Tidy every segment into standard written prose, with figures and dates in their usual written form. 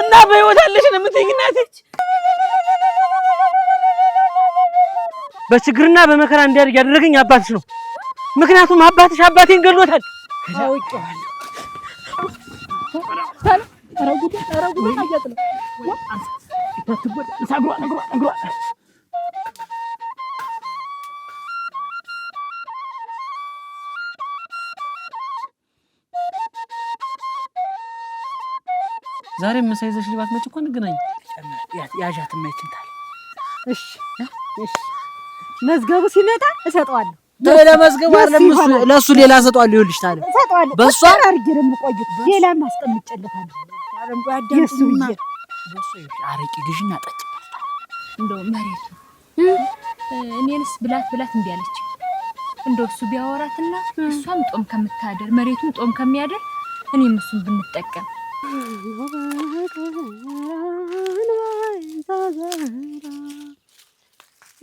እና በህይወት አለሽ ነው የምትይኝ እናቴ? በችግርና በመከራ እንዲያድግ ያደረገኝ አባትሽ ነው። ምክንያቱም አባትሽ አባቴን ገሎታል። አውቄዋለሁ። አረጉት አያጥለ ነግሯ ዛሬ ምሳ ይዘሽ ልባት መጭ እኮ እንገናኝ። ያዣት ማይችልታል። እሺ መዝገቡ ሲመጣ እሰጠዋለሁ። ለመዝገቡ አይደለም ለሱ ሌላ እሰጠዋለሁ። ይኸውልሽ ታዲያ እሰጠዋለሁ። በሷ አርጌ ነው የምቆየው። ሌላም አስቀምጬለታለሁ። ታረም ጓዳምጡና በሱ አረቂ ግዢና ጠጭ። እንደው መሬቱ እኔንስ ብላት እንዴ አለች። እንደው እሱ ቢያወራትና እሷም ጦም ከምታደር መሬቱን ጦም ከሚያደር እኔም እሱን ብንጠቀም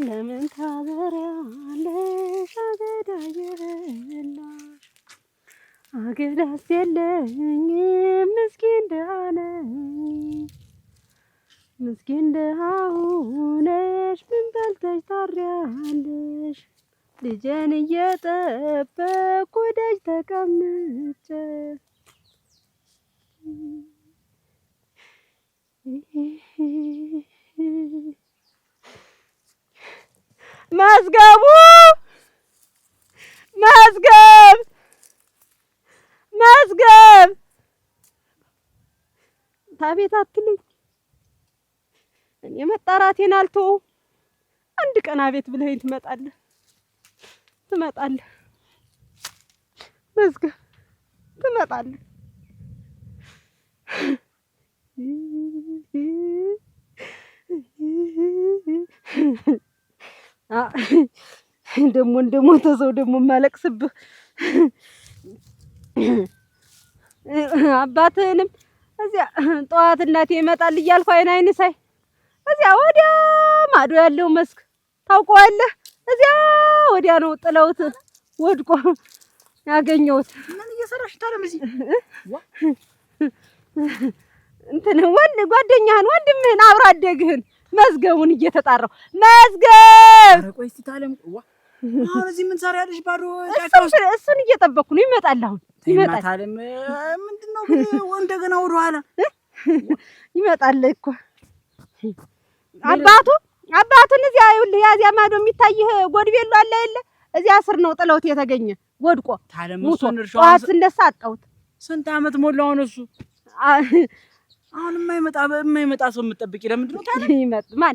ለምን ታበሪያለሽ አገዳየላሽ አገዳስ የለኝም ምስኪን ደሃ ነኝ ምስኪን ደሃ ሆነሽ ምን በልተሽ ታሪያለሽ ልጄን እየጠበቅኩ ደጅ ተቀምጬ መዝገብ ታቤት አትልኝ። እኔ መጣራቴን አልተውም። አንድ ቀን አቤት ብለኸኝ ትመጣለህ። መዝገብ ትመጣለህ። ደግሞ እንደሞተ ሰው ደግሞ የማለቅስብህ አባትህንም እዚያ ጠዋት እናቴ ይመጣል እያልኩ አይን ሳይ እዚያ ወዲያ ማዶ ያለው መስክ ታውቀዋለህ? እዚያ ወዲያ ነው ጥለውት ወድቆ ያገኘሁት። ምን እየሰራሽ ታለም? እዚህ እንትን ጓደኛህን ወንድምህን አብሮ አደግህን መዝገቡን እየተጣራው መዝገብ። ኧረ ቆይ እስኪ ታለም አሁን እዚህ ምን ሰሪያለሽ? ባዶ እሱን እየጠበቅኩ ነው። ይመጣል አሁን ይመጣል። ታለም ምንድነው ግን እንደገና ወደ ኋላ ይመጣል እኮ አባቱን እዚያ ይኸውልህ ያዚያ ማዶ የሚታይህ ጎድቤሎ አለ የለ እዚያ ስር ነው ጥለውት የተገኘ ወድቆ ታለም። እሱን ጠዋት ስነሳ አጣሁት። ስንት ዓመት ሞላው ነው እሱ? አሁን የማይመጣ ሰው የምትጠብቂ ለምንድን ነው ታዲያ?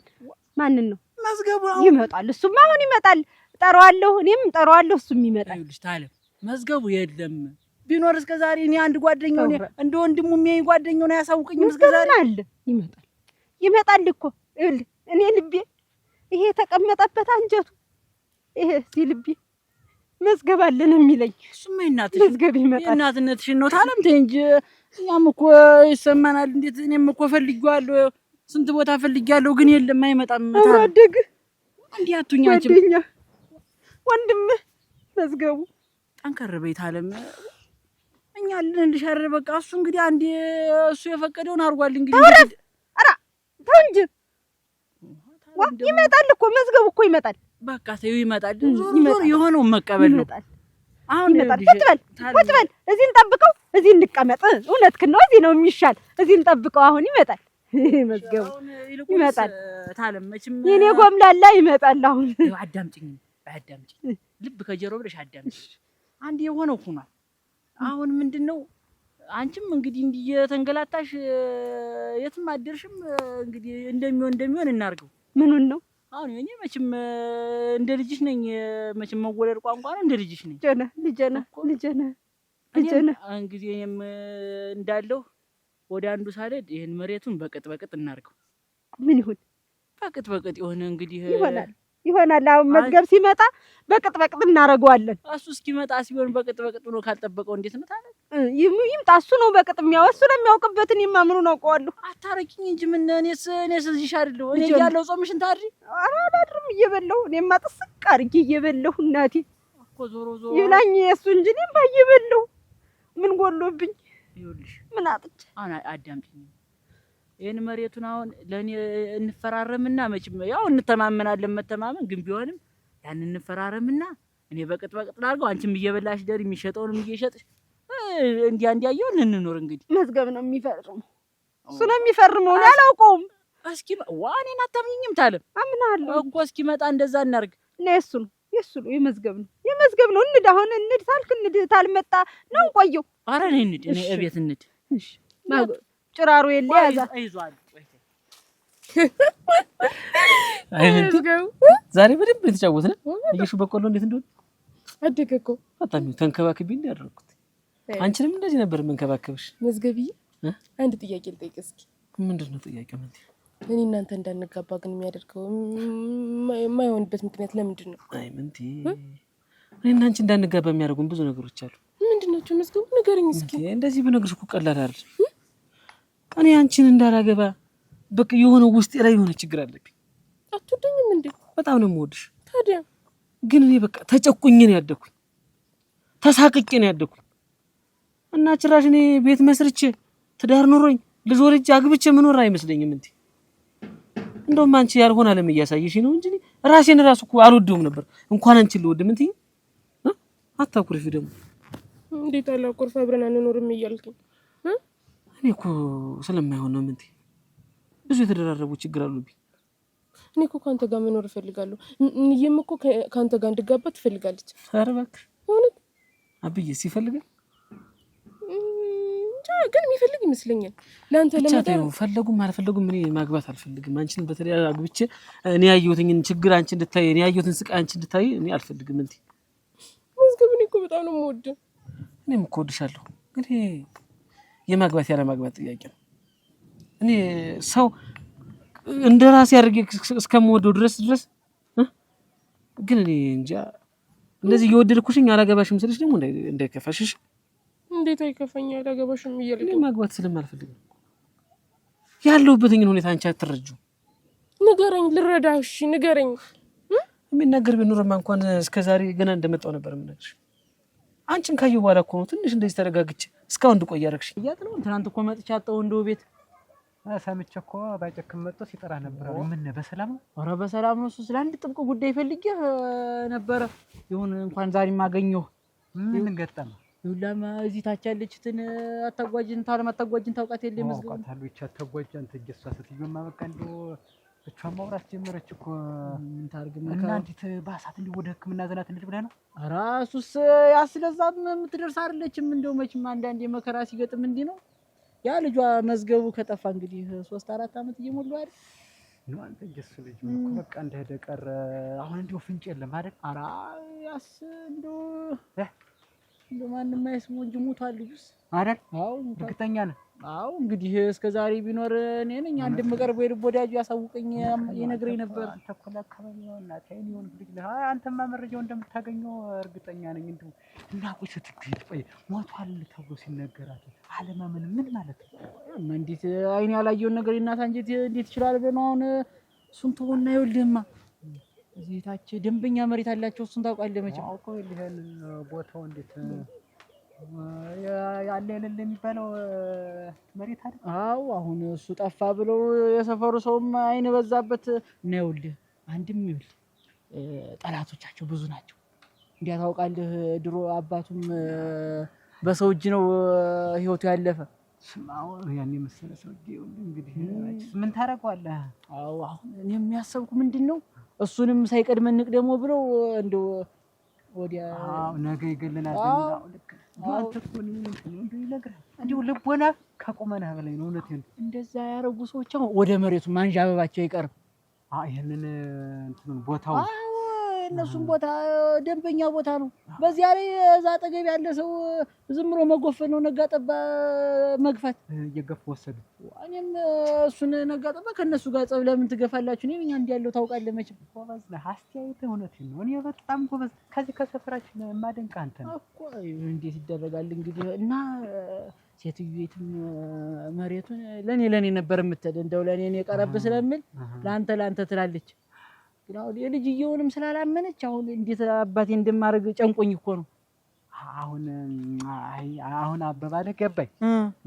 ማንን ነው? መዝገቡ ይመጣል። እሱማ አሁን ይመጣል። እጠራዋለሁ፣ እኔም እጠራዋለሁ፣ እሱም ይመጣል። ይኸውልሽ ታለም መዝገቡ የለም። ቢኖር እስከ ዛሬ እኔ አንድ ጓደኛው እኔ እንደ ወንድሙ የሚያይ ጓደኛው ነው ያሳውቅኝ። እስከ ዛሬ አለ። ይመጣል እኮ ይኸውልህ እኔ ልቤ ይሄ የተቀመጠበት አንጀቱ ይሄ ልቤ መዝገብ አለን የሚለኝ እሱማ የእናትሽ መዝገብ ይመጣል። የእናትነትሽን ነው ታለም። ተይ እንጂ እኛም እኮ ይሰማናል። እንዴት እኔም እኮ ፈልጌዋለሁ፣ ስንት ቦታ ፈልጌያለሁ፣ ግን የለም አይመጣም። ታደግ እንዴ አቱኛ አንቺ ወንድምህ መዝገቡ ጠንከር በይ ታለም። እኛ ልንልሽ አይደል? በቃ እሱ እንግዲህ አንዴ እሱ የፈቀደውን አድርጓል። እንግዲህ ኧረ ተው እንጂ ይመጣል እኮ መዝገቡ እኮ ይመጣል። በቃ ተይው ይመጣል። ዞር የሆነው መቀበል ነው። አሁን ይመጣል። ቁጭ በል እዚህ እንጠብቀው፣ እዚህ እንቀመጥ። እውነትህን ነው፣ እዚህ ነው የሚሻል። እዚህ እንጠብቀው። አሁን ይመጣል መዝገቡ ይመጣል። ታለም መቼም የኔ ጎምላላ ይመጣል። አሁን አዳምጪኝ፣ ልብ ከጀሮ ብለሽ አዳምጪኝ። አንድ የሆነው ሆኗል። አሁን ምንድነው አንቺም እንግዲህ እንዲህ የተንገላታሽ የትም አደርሽም። እንግዲህ እንደሚሆን እናርገው። ምኑን ነው አሁን እኔ መቼም እንደ ልጅሽ ነኝ። መቼም መወለድ ቋንቋ ነው። እንደ ልጅሽ ነኝ። ልጅ ነህ። እንግዲህ እኔም እንዳለሁ ወደ አንዱ ሳልሄድ ይሄን መሬቱን በቅጥ እናርገው። ምን ይሁን? በቅጥ የሆነ እንግዲህ ይሆናል። አሁን መዝገብ ሲመጣ በቅጥ እናረጋዋለን። እሱ እስኪመጣ ሲሆን በቅጥ ብሎ ካልጠበቀው እንዴት ነው ታዲያ? ይምጣ። እሱ ነው በቅጥ እሱ ነው የሚያውቅበት። እኔማ ምኑን አውቀዋለሁ? አታረቂኝ እንጂ ምን እኔስ እዚህሽ አይደለሁ? እኔ ያለው ጾምሽን ታድሪ? ኧረ አላድርም እየበላሁ። እኔማ ጥስቅ አድርጌ እየበላሁ እናቴ እኮ ዞሮ ይብላኝ የእሱ እንጂ እኔማ እየበላሁ ምን ጎሎብኝ? ይኸውልሽ ምን አጥቼ? አሁን አዳምጪኝ። ይሄን መሬቱን አሁን ለኔ እንፈራረምና መቼም ያው እንተማመናለን መተማመን ግን ቢሆንም ያን እንፈራረምና እኔ በቅጥ ላድርገው አንቺም እየበላሽ ደር የሚሸጠውንም እየሸጥሽ እንዲያየው እንኖር እንግዲህ መዝገብ ነው የሚፈርመው እሱ ነው የሚፈርመው እኔ አላውቀውም እስኪ ዋኔን አታምኝም ታለም አምናለሁ እኮ እስኪ መጣ እንደዛ እናርግ ለሱ ነው የመዝገብ ነው እንድ አሁን እንድ ታልክ እንድ ታልመጣ ነው ቆየው ኧረ ነኝ እንድ እኔ እቤት እንድ እሺ ጭራሩ የለ ያዛ አይዟል አይንተው ዛሬ በደንብ የተጫወትን እየሹ በቆሎ እንዴት እንደሆነ አደገኮ በጣም ተንከባክቢ እንዲያደርኩት አንቺንም እንደዚህ ነበር መንከባከብሽ መዝገብዬ አንድ ጥያቄ ልጠይቅ እስኪ ምንድነው ጥያቄው ማለት እኔ እናንተ እንዳንጋባ ግን የሚያደርገው የማይሆንበት ምክንያት ለምንድን ነው አይ ምንቴ እኔ እና አንቺ እንዳንጋባ የሚያደርጉን ብዙ ነገሮች አሉ ምንድናቸው መዝገቡ ንገረኝ እስኪ እንደዚህ በነገርሽ እኮ ቀላል አይደል እኔ አንቺን እንዳላገባ በቃ የሆነ ውስጤ ላይ የሆነ ችግር አለብኝ አትወደኝም እንዴ በጣም ነው የምወድሽ ታዲያ ግን እኔ በቃ ተጨቁኝ ነው ያደኩኝ ተሳቅቄ ነው ያደኩኝ እና ጭራሽ እኔ ቤት መስርቼ ትዳር ኖሮኝ ልጅ ወልጄ አግብቼ መኖር አይመስለኝም እንዴ እንደውም አንቺ ያልሆነ ዓለም እያሳየሽ ነው እንጂ ራሴን ራሱ እኮ አልወደውም ነበር እንኳን አንቺን ልወድ ምን ትይ አታኩርፊ ደግሞ እንዴት አላኩርፍ አብረን አንኖርም እያልከኝ እኔ እኮ ስለማይሆን ነው ምን ትይ ብዙ የተደራረቡ ችግር አሉብኝ እኔ እኮ ካንተ ጋር መኖር እፈልጋለሁ እንዬም እኮ ካንተ ጋር እንድጋባ ትፈልጋለች ኧረ እባክህ እውነት አብዬስ ይፈልጋል ግን የሚፈልግ ይመስለኛል ለአንተ ለመጣው ፈለጉም አልፈለጉም እኔ ማግባት አልፈልግም አንቺን በተለይ አግብቼ እኔ ያየሁትን ችግር አንቺ እንድታይ እኔ ያየሁትን ስቃይ አንቺ እንድታይ እኔ አልፈልግም እንዴ መዝገብ እኔ እኮ በጣም ነው የምወደው እኔም እኮ እወድሻለሁ ግን የማግባት ያለ ማግባት ጥያቄ ነው እኔ ሰው እንደራሴ አድርጌ እስከምወደው ድረስ ግን እኔ እንጃ እንደዚህ እየወደድኩሽኝ አላገባሽም ስልሽ ደግሞ እንዳይከፋሽሽ እንዴት አይከፋኝ አላገባሽም እያልኩ እኔ ማግባት ስለማልፈልግ ያለሁበትን ሁኔታ አንቺ አትረጂው ንገረኝ ልረዳሽ እሺ ንገረኝ የሚናገር ቢኖርማ እንኳን እስከዛሬ ገና እንደመጣው ነበር የምነግርሽ አንቺን ካየሁ በኋላ እኮ ነው ትንሽ እንደዚህ ተረጋግቼ እስካሁን እንድቆይ ያደረግሽ እያጥለው ትናንት እኮ መጥቻ አጣው እንደው ቤት ሰምቼ እኮ ባይጨክም መጥቶ ሲጠራ ነበር ምን በሰላም ነው ኧረ በሰላም ነው እሱ ስለ አንድ ጥብቅ ጉዳይ ፈልጌ ነበር ይሁን እንኳን ዛሬ ማገኘው ምን ገጠመ ይውላማ እዚህ ታች ያለችትን አታጓጅን ታውቃት የለ መዝገብ አውቃታለሁ ይቻ አታጓጅን ተጀሷ ስትዩማ በቃ እንደው ብቻዋን ማውራት ጀመረች እኮ ምን ታርግ እና እንዴት ባሳት እንዴ ወደ ህክምና ዘናት እንዴ ብለህ ነው ኧረ እሱስ ያስለዛም የምትደርስ አይደለችም እንደው መቼም አንዳንዴ መከራ ሲገጥም እንዲህ ነው ያ ልጇ መዝገቡ ከጠፋ እንግዲህ 3-4 አመት እየሞላው አይደል ነው አንተ ጀሱ ልጅ እኮ በቃ እንደሄደ ቀረ አሁን እንደው ፍንጭ የለም አይደል ኧረ ያስ እንደው ማንም አይስሙ እንጂ ሞቷል ልጁስ አይደል አዎ እርግጠኛ ነህ አዎ እንግዲህ እስከዛሬ ቢኖር እኔ ነኝ አንድ መቀርበው የልብ ወዳጁ ያሳውቀኝ ይነግረኝ ነበር አንተ እኮ ለአካባቢ ነው እናቴ አይኔውን ልጅ ነህ አንተማ መረጃው እንደምታገኘው እርግጠኛ ነኝ እንደው እና ቆይ ስትግድ ቆይ ሞቷል ተብሎ ሲነገራት አለማመን ምን ማለት ነው እንዴት አይኔ ያላየውን ነገር እናት አንጀት እንዴት ይችላል በእናው አሁን እሱን ተወና ይወልህማ እዚህ ታች ደንበኛ መሬት አላቸው እሱን ታውቃለህ መቼም አውቆ ይሄን ቦታው እንዴት ያለ የሌለ የሚባለው መሬት አይደል አዎ አሁን እሱ ጠፋ ብለው የሰፈሩ ሰውም አይን በዛበት እና ይኸውልህ አንድም ይኸውልህ ጠላቶቻቸው ብዙ ናቸው እንዴ ታውቃለህ ድሮ አባቱም በሰው እጅ ነው ህይወቱ ያለፈ ስማው ያኔ መሰለ ሰው እንግዲህ ምን ታረጋለህ አዎ አሁን እኔ የሚያሰብኩ ምንድነው እሱንም ሳይቀድመን ንቅ ደግሞ ብለው እንደው ወዲያ አዎ ነገ ይገለናል እንደው ልክ አንተ እኮ ነው ይነግራል እንደው ልቦና ከቆመና በላይ ነው እውነቴን እንደዛ ያረጉ ሰዎች አሁን ወደ መሬቱ ማንዣበባቸው አይቀርም ይሄንን እንትኑን ቦታው እነሱም ቦታ ደንበኛ ቦታ ነው በዚያ ላይ እዛ አጠገብ ያለ ሰው ዝም ብሎ መጎፈን ነው ነጋጠባ መግፋት እየገፉ ወሰዱ እኔም እሱን ነጋጠባ ከነሱ ጋር ጸብ ለምን ትገፋላችሁ እኔ ነኝ አንድ ያለው ታውቃለህ መቼም ጎበዝ ነህ አስተያየት እውነቴን ነው እኔ በጣም ጎበዝ ከዚህ ከሰፈራችን ማደንቅ አንተ ነው እኮ እንዴት ይደረጋል እንግዲህ እና ሴትዮይቱም መሬቱን ለኔ ነበር የምትል እንደው ለኔ ቀረብ ስለምል ላንተ ትላለች ግን አሁን የልጅየውንም ስላላመነች አሁን እንዴት አባቴ እንደማረግ ጨንቆኝ እኮ ነው አሁን አሁን አበባለ ገባኝ።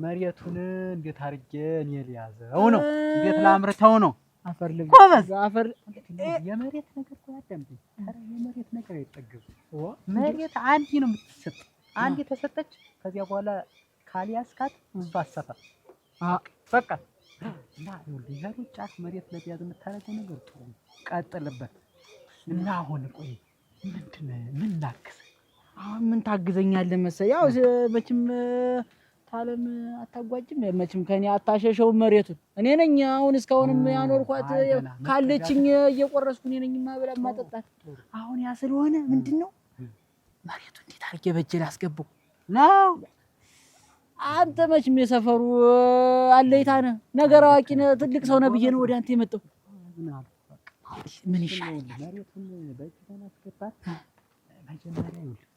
መሬቱን እንዴት አድርጌ እኔ ልያዘው ነው? እንዴት ላምርተው ነው? አፈር ልብ ጎበዝ አፈር የመሬት ነገር እኮ ያዳምጥኝ። ኧረ የመሬት ነገር አይጠገብም። መሬት አንዴ ነው የምትሰጥ። አንዴ ተሰጠች። ከዚያ በኋላ ካልያዝካት እሷ አሰፋ በቃ እና ይኸውልህ የሩጫ መሬት ለቢያዝ የምታደርገው ነገር ጥሩ ነው። ቀጥልበት እና አሁን ቆይ ምን ላግዝ? አሁን ምን ታግዘኛለህ መሰለኝ? ያው መቼም ታለም አታጓጅም መቼም ከኔ አታሸሸው መሬቱን እኔ ነኝ አሁን እስካሁንም ያኖርኳት ካለችኝ እየቆረስኩ እኔ ነኝ ማብላ ማጠጣት። አሁን ያ ስለሆነ ምንድነው መሬቱ እንዴት አድርጌ በእጄ ላስገባው ነው? አንተ መቼም የሰፈሩ አለይታ ነህ፣ ነገር አዋቂ ነህ፣ ትልቅ ሰው ነህ ብዬ ነው ወደ አንተ የመጣው። ምን ይሻላል? መሬቱን በእጅ ለማስገባት መጀመሪያ ይኸውልህ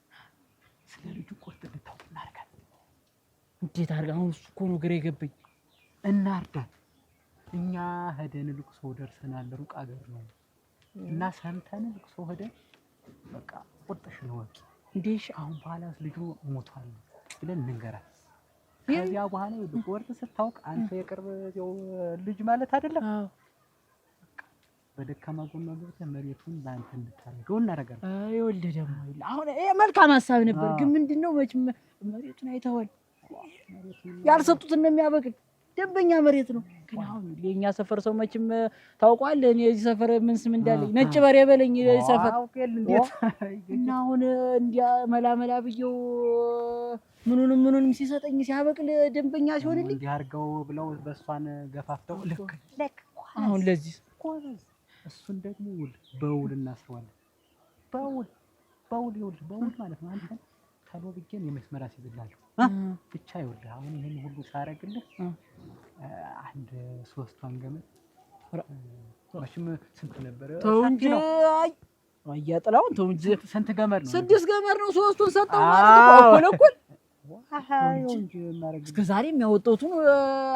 ስለ ልጁ ቁርጥ ልታውቅ እናድርጋት። እንዴት አድርጋ? አሁን እሱ እኮ ነው ግራ የገባኝ። እናርዳት። እኛ ሄደን ልቅሶ ደርሰናል። ሩቅ አገር ነው እና ሰምተን ልቅሶ ሄደን በቃ ቁርጥሽን ወቂ እንዴሽ አሁን በኋላስ ልጁ ሞቷል ብለን እንንገራት። ከዚያ በኋላ ቁርጥ ስታውቅ አንተ የቅርብ ልጅ ማለት አይደለም። በደካማ ጎኗ ገብተህ መሬቱን ለአንተ እንድታረገው እናደርጋለን። ይኸውልህ ደግሞ አሁን ይሄ መልካም ሀሳብ ነበር፣ ግን ምንድነው መቼም መሬቱን አይተኸዋል። ያልሰጡትን ነው የሚያበቅል። ደንበኛ መሬት ነው። ግን አሁን የኛ ሰፈር ሰው መቼም ታውቀዋለህ። እኔ እዚህ ሰፈር ምን ስም እንዳለኝ ነጭ በሬ በለኝ እዚህ ሰፈር እና አሁን እንዲያ መላመላ ብየው ምኑንም ሲሰጠኝ ሲያበቅል ደንበኛ ሲሆንልኝ እንዲህ አድርገው ብለው በእሷን ገፋፍተው ልክ አሁን ለዚህ እሱን ደግሞ በውል እናስረዋለን። በውል ማለት ነው። አንተ ታሎ ብዬን የመስመር አስይዝልሃለሁ ብቻ ይኸውልህ አሁን ይሄን ሁሉ ሳረግልህ አንድ 3 ገመድ መቼም ስንት ነበር? ተው እንጂ አያጥላውን ተው እንጂ ስንት ገመድ ነው? 6 ገመድ ነው። 3ቱን ሰጠው ማለት ነው እኮ ዋሃው እንጂ ማረግ እስከ ዛሬ የሚያወጣውቱን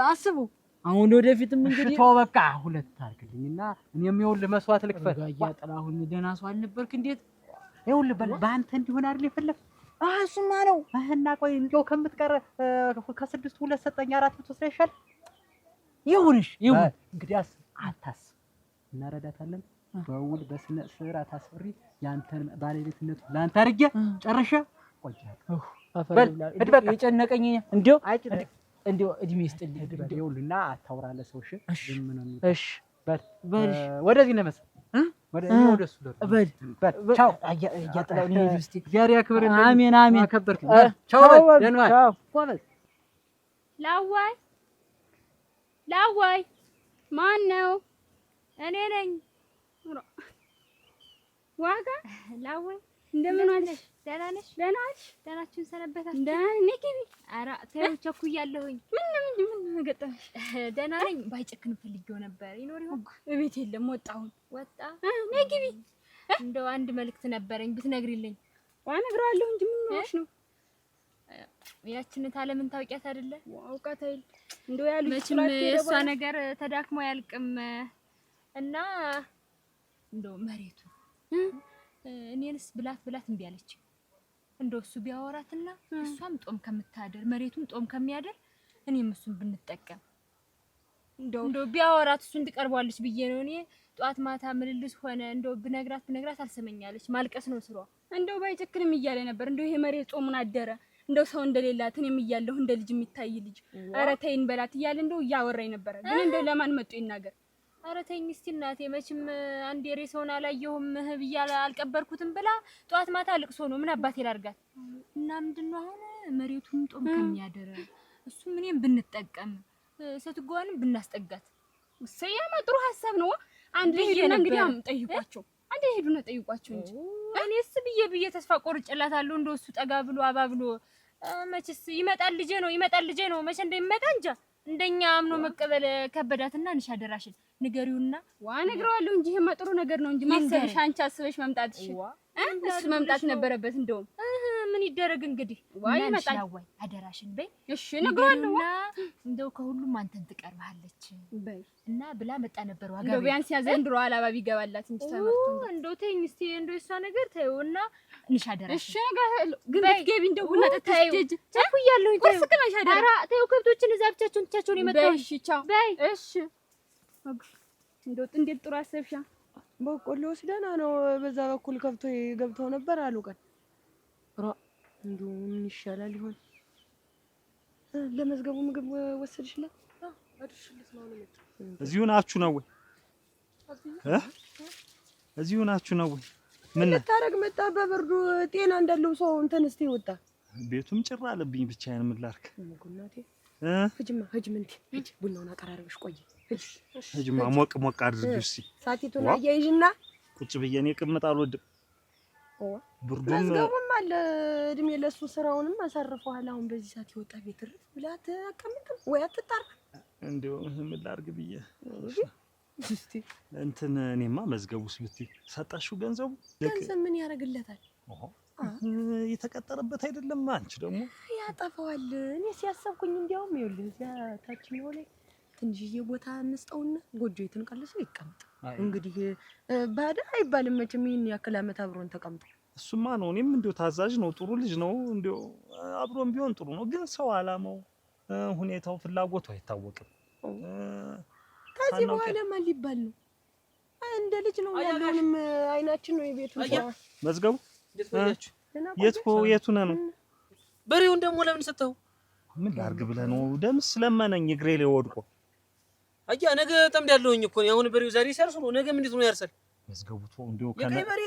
አስበው። አሁን ወደፊትም እንግዲህ ተው በቃ 2 አድርግልኝና እኔም ይኸውልህ መስዋዕት ልክፈል። አያጥላውን ደህና ሰው አልነበርክ እንዴት? ይኸውልህ በአንተ እንዲሆን አይደል የፈለክ? እሱማ ነው እና ቆይ እንደው ከምትቀር ከ6 2 ሰጠኝ 4 ብትወስድ አይሻል? ይሁንሽ ይሁን እንግዲያስ አታስብ፣ እናረዳታለን። በውል በስነ ስርዓት አስፈሪ ያንተን ባለቤትነቱ ላንተ አድርጌ ጨርሼ ቆይቻለሁ። በል የጨነቀኝ እንደው እድሜ ይስጥልኝ። ይኸውልህና አታውራለ ሰው እሺ ምን ነው? እሺ በል ወደዚህ ነው መሰለኝ ወደሱ በል ቻው። አያጥላው ነው እስቲ ዛሬ አክብረን። አሜን አከበርክ። ቻው በል ደህና ቻው። ጎበዝ ላዋይ ማን ነው? እኔ ነኝ። ዋጋ ላዋይ እንደምን ዋልሽ? ደህና ነሽ? ደህና ነሽ? ደህናችሁን ሰነበታችሁ? ደህና ነኝ። ግቢ። ኧረ ተይው ቸኩያለሁኝ። ምን ገጠመሽ? ደህና ነኝ። ባይጨክን ፈልጌው ነበር። ይኖር ይሆን? እቤት የለም ወጣሁኝ። ወጣ? ነይ ግቢ። እንደው አንድ መልእክት ነበረኝ ብትነግሪልኝ። እነግረዋለሁ እንጂ ምን ሆነሽ ነው? ያችን ታለምን ታውቂያት አይደለ? አውቃት አይደል? እንደው ያሉት መቼም እሷ ነገር ተዳክሞ ያልቅም እና እንደው መሬቱ እኔንስ ብላት እምቢ አለች። እንደው እሱ ቢያወራትና እሷም ጦም ከምታደር መሬቱም ጦም ከሚያደር እኔም እሱን ብንጠቀም እንደው ቢያወራት እሱን ትቀርቧለች ብዬ ነው እኔ ጧት ማታ ምልልስ ሆነ። እንደው ብነግራት አልሰመኛለች። ማልቀስ ነው ስሯ። እንደው ባይጨክንም እያለ ነበር። እንደው ይሄ መሬት ጾሙን አደረ እንደው ሰው እንደሌላት እኔም እያለሁ እንደ ልጅ የሚታይ ልጅ ኧረ ተይን በላት እያለ እንደው እያወራኝ ነበር። ግን እንደው ለማን መጡ ይናገር? ኧረ ተይኝ እስቲ እናቴ፣ መቼም አንድ የሬሳውን አላየሁም ብዬ አልቀበርኩትም ብላ ጧት ማታ ልቅሶ ነው። ምን አባቴ ላድርጋት? እና ምንድነው አሁን መሬቱን ጦም ከሚያደረ እሱም እኔም ብንጠቀም ስትጓንም ብናስጠጋት ሰያማ ጥሩ ሐሳብ ነው። አንድ ሄዱና እንግዲህ ጠይቋቸው፣ አንድ ሄዱና ጠይቋቸው እንጂ እኔስ ብዬ ተስፋ ቆርጬላታለሁ። እንደው እሱ ጠጋ ብሎ አባብሎ መቼስ ይመጣል ልጄ ነው መቼ እንደሚመጣ እንጃ። እንደኛ አምኖ መቀበል ከበዳትና እንሻ ደራሽን ንገሪውና ነግረዋለሁ እንጂ ይሄማ ጥሩ ነገር ነው እንጂ ማሰብሽ አንቺ አስበሽ መምጣትሽ እሱ መምጣት ነበረበት። እንደውም ምን ይደረግ እንግዲህ ወይ ይመጣል ወይ አደራሽን በይ እሺ ነግሯለሁ እንደው ከሁሉም አንተን ትቀርባለች በይ እና ብላ መጣ ነበር ዋጋ እንደው ቢያንስ ያዘንድሮ አላባቢ ይገባላት እንጂ ተመርቶ እንደው ተይኝ እስቲ እንደው እሷ ነገር ተይውና እንሽ አደራሽ እሺ ነገር ግን ብትገቢ እንደው ቡና ጠጥተሽ ሂጂ ቸኩያለሁ ቁርስ ቅመሽ አደራ ኧረ ተይው ከብቶችን እዛ ብቻቸውን የመጣው እሺ ቻው በይ እሺ እንደው እንዴት ጥሩ አሰብሻ በቆሎ ወስደና ነው በዛ በኩል ገብተው ነበር አሉ ቀን እንደው ምን ይሻላል ይሆን ለመዝገቡ ምግብ ወሰድሽለት አድርሽለት ነው ነው እዚሁ ናችሁ ነው ወይ እዚሁ ናችሁ ነው ወይ ምን ታረግ መጣ በብርዱ ጤና እንዳለው ሰው እንትን እስቲ ወጣ ቤቱም ጭራ አለብኝ ብቻዬን ምን ላድርግ ጉናቴ ህጅም እንዴ ህጅ ቡናውን አቀራርብሽ ቆይ ህጅማ ሞቅ አድርግሽ እስቲ ሳቲቱን አያይዥና ቁጭ ብዬ እኔ ቅምጥ አልወድም ብርዱም መዝገቡም አለ እድሜ ለሱ ስራውንም አሳርፈዋል አሁን በዚህ ሰዓት ይወጣ ቤት እርፍ ብላት አቀምጥም ወይ አትጣራ እንደው ምን ላድርግ ብዬ እስቲ እንትን እኔማ መዝገቡስ ብትይ ሰጣሽው ገንዘቡ ምን ያደርግለታል የተቀጠረበት አይደለም አንቺ ደግሞ ያጠፋዋል እኔ ሲያሰብኩኝ እንዲያውም ይኸውልህ እዚያ ታችኛው ላይ ትንሽዬ ቦታ እንስጠውና ጎጆ የተንቀለሰ ይቀመጥ እንግዲህ ባዳ አይባልም መቼም ይሄን ያክል አመት አብሮን ተቀምጦ እሱማ ነው እኔም እንደው ታዛዥ ነው ጥሩ ልጅ ነው እንደው አብሮን ቢሆን ጥሩ ነው ግን ሰው አላማው ሁኔታው ፍላጎቱ አይታወቅም ከዚህ በኋላ ማን ሊባል ነው እንደ ልጅ ነው ያለውንም አይናችን ነው የቤቱ መዝገቡ የቱ ነው በሬውን ደግሞ ለምን ሰጠው ምን ላድርግ ብለህ ነው ደምስ ስለማነኝ እግሬ ላይ ወድቆ አያ ነገ ጠምዳለሁኝ እኮ ነው አሁን በሬው ዛሬ ሲያርሱ ነው ነገ እንዴት ነው ያርሳል መዝገቡት እንደው በሬ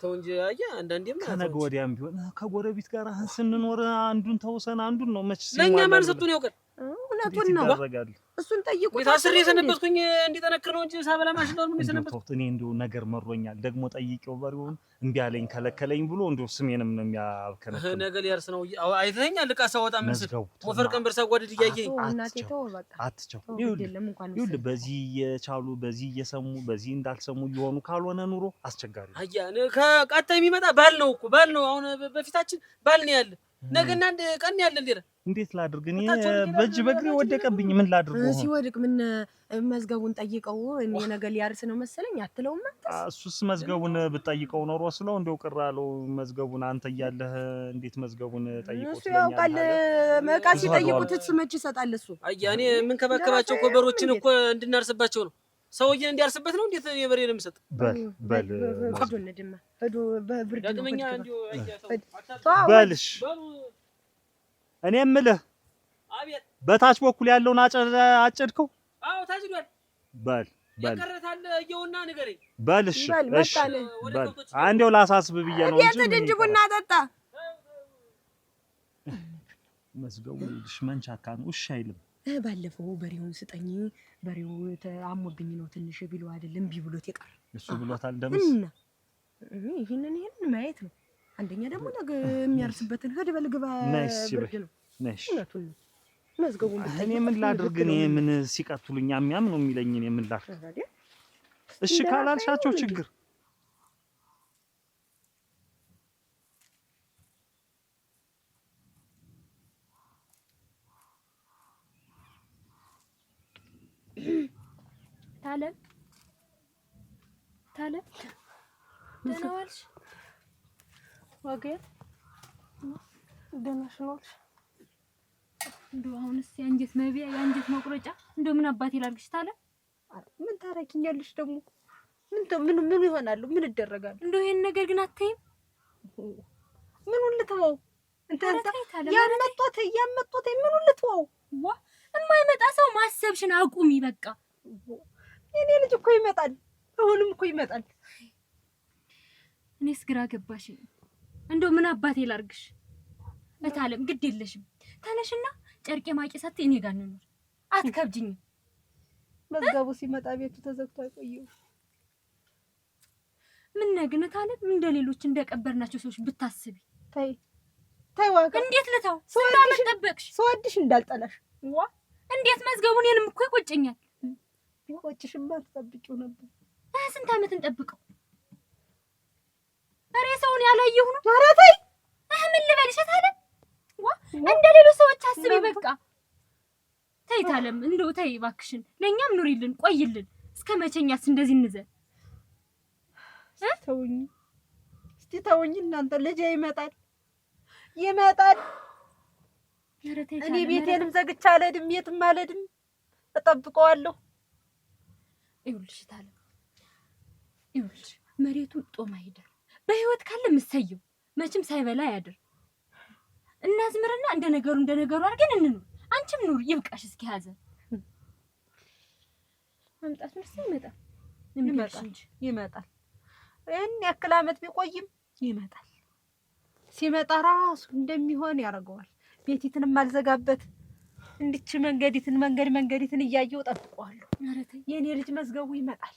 ተው እንጂ አያ አንዳንዴም ከነገ ወዲያም ቢሆን ከጎረቤት ጋር ስንኖር አንዱን ተውሰን አንዱን ነው መች ለኛ ማን ሰጡን ያውቃል እውነቱን ነው እሱን ጠይቁት ታስሬ የሰነበትኩኝ እንዲጠነክር ነው እንጂ ሳበላ ማሽላው ምን የሰነበትኩት እኔ እንደው ነገር መሮኛል ደግሞ ጠይቄው በሬውን እምቢ አለኝ ከለከለኝ ብሎ እንደው ስሜንም ነው የሚያብከነከው ነገ ሊያርስ ነው አይተኛል ልቃ ሳወጣ ምስል ወፈር ቀንበር ሳጓድድ እያየኝ እናቴ ተው በቃ አትቸው ይኸውልህ በዚህ እየቻሉ በዚህ እየሰሙ በዚህ እንዳልሰሙ እየሆኑ ካልሆነ ኑሮ አስቸጋሪ አያ ከቀጣይ የሚመጣ ባል ነው እኮ ባል ነው አሁን በፊታችን ባል ነው ያለ ነገና አንድ ቀን ያለ እንዴ እንዴት ላድርግ እኔ በእጅ በእግሬ ወደቀብኝ ምን ላድርግ ሲወድቅ ምን መዝገቡን ጠይቀው እኔ ነገር ሊያርስ ነው መሰለኝ አትለውም እሱስ መዝገቡን ብትጠይቀው ኖሮ ስለው እንደው ቅር አለው መዝገቡን አንተ እያለህ እንዴት መዝገቡን ጠይቀው እሱ ያውቃል መቃሲ ጠይቁት መች ይሰጣል እሱ አያ እኔ ምን ከበከባቸው ኮበሮችን እኮ እንድናርስባቸው ነው ሰውዬን እንዲያርስበት ነው እንዴት የበሬ ነው የምሰጥ በል ሄዱንድማ ሄዱ በብርድ ዳግመኛ እንዲው በልሽ እኔ የምልህ አቤት በታች በኩል ያለውን አጨድከው አዎ ታጭዷል በል ያቀረታል እየውና ንገረኝ በልሽ እሺ በል አንዴው ላሳስብ ብዬ ነው እንጂ እንጂ ቡና ጠጣ መዝገቡ ልሽ መንቻካ ነው እሺ አይልም ባለፈው በሬውን ስጠኝ በሬው አሞብኝ ነው ትንሽ ቢሉ አይደለም ቢብሎት ይቀር እሱ ብሎታል ደምስ ይሄንን ማየት ነው አንደኛ ደግሞ ነገ የሚያርስበትን ሄድ በልግባ ብርድ ነው ነሽ መዝገቡን እኔ ምን ላድርግ እኔ ምን ሲቀጥሉኝ አሚያም ነው የሚለኝ እኔ ምን ላድርግ እሺ ካላልሻቸው ችግር ታለ ደህና ዋልሽ ወገን ደህና ነሽ እንደው አሁንስ የአንጀት መቢያ የአንጀት መቁረጫ እንደው ምን አባቴ ላድርግሽ ታለ ምን ታረኪኛለሽ ደግሞ ምን ይሆናል ምን ይደረጋል እንደው ይሄን ነገር ግን አትይም ምኑን ልትወው ያመጡት ምኑን ልትወው ዋ የማይመጣ ሰው ማሰብሽን አቁሚ በቃ የኔ ልጅ እኮ ይመጣል አሁንም እኮ ይመጣል እኔስ ግራ ገባሽ እንደው ምን አባቴ ላድርግሽ እታለም ግድ የለሽም ተነሽና ጨርቄ ማቄሳት እኔ ጋር ነው አትከብጂኝ መዝገቡ ሲመጣ ቤቱ ተዘግቶ አይቆየው ምን ነገ እታለም እንደሌሎች እንደቀበርናቸው ሰዎች ብታስቢ ታይ ዋጋ እንዴት ልታው ስንት ጠበቅሽ ሰውድሽ እንዳልጠላሽ ዋ እንዴት መዝገቡን የንም እኮ ይቆጨኛል ይቆጭሽማ ተጠብቂው ነበር ስንት አመት እንጠብቀው ሬሳውን ያላየሁ ነው ኧረ ተይ ምን ልበልሽ ታለም እንደ ሌሎች ሰዎች አስቢ በቃ ተይ ታለም እንደው ተይ እባክሽን ለኛም ኑሪልን ቆይልን እስከ መቼኛስ እንደዚህ እንዘን ተውኝ እስቲ ተውኝ እናንተ ልጄ ይመጣል እኔ ቤቴንም ዘግቼ አልሄድም የትም አልሄድም እጠብቀዋለሁ ይኸውልሽ ታለም ይኸውልሽ መሬቱን ጦም አይደር በህይወት ካለ ምሰየው መቼም ሳይበላ ያድር እናዝምርና እንደ ነገሩ አድርገን እንኑር አንቺም ኑር ይብቃሽ እስኪ ሀዘን መምጣት ነው ይመጣል እኔ ያክል ዓመት ቢቆይም ይመጣል ሲመጣ ራሱ እንደሚሆን ያደርገዋል ቤቲትንም አልዘጋበት እንድች መንገዲትን እያየው ጠብቀዋለሁ የኔ ልጅ መዝገቡ ይመጣል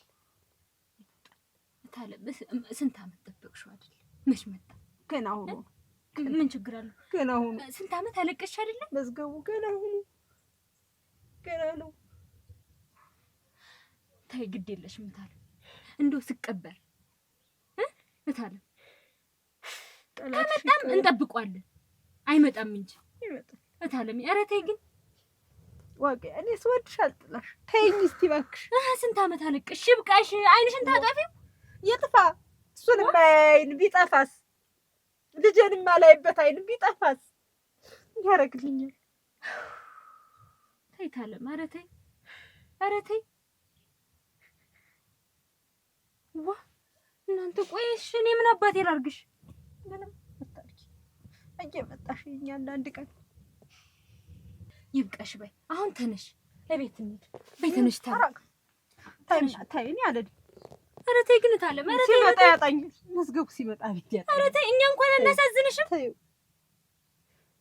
ታለም ስንት ዓመት ጠበቅሽው አይደል መች መጣ ገና አሁኑ ምን ችግር አለው ገና አሁኑ ስንት ዓመት አለቀሽ አይደል መዝገቡ ገና ነው ታይ ግድ የለሽም ታለም እንደው ስቀበር ታለም ከመጣም እንጠብቀዋለን አይመጣም እንጂ ይመጣል ታለም ኧረ ተይ ግን ዋጋ እኔ ስወድሽ አልጥላሽ ተይኝ እስቲ እባክሽ ስንት ዓመት አለቀሽ ይብቃሽ አይንሽን ታጠፊው ይጥፋ እሱን ማይን ቢጠፋስ ልጄንም ማላይበት አይን ቢጠፋስ ያረግልኛል ተይ ታለም ኧረ ተይ ዋ እናንተ ቆይሽ እኔ ምን አባቴ ላርግሽ ምንም አታርጊ እየመጣሽ አንዳንድ ቀን ይብቃሽ በይ አሁን ተነሽ ለቤት እንሂድ በይ ተነሽ ታይ እኔ አልሄድም ኧረ ተይ ግን ታለም ኧረ ተይ ሲመጣ ያጣኝ መዝገቡ ሲመጣ ቤት ያጣኝ ኧረ ተይ እኛ እንኳን አናሳዝንሽም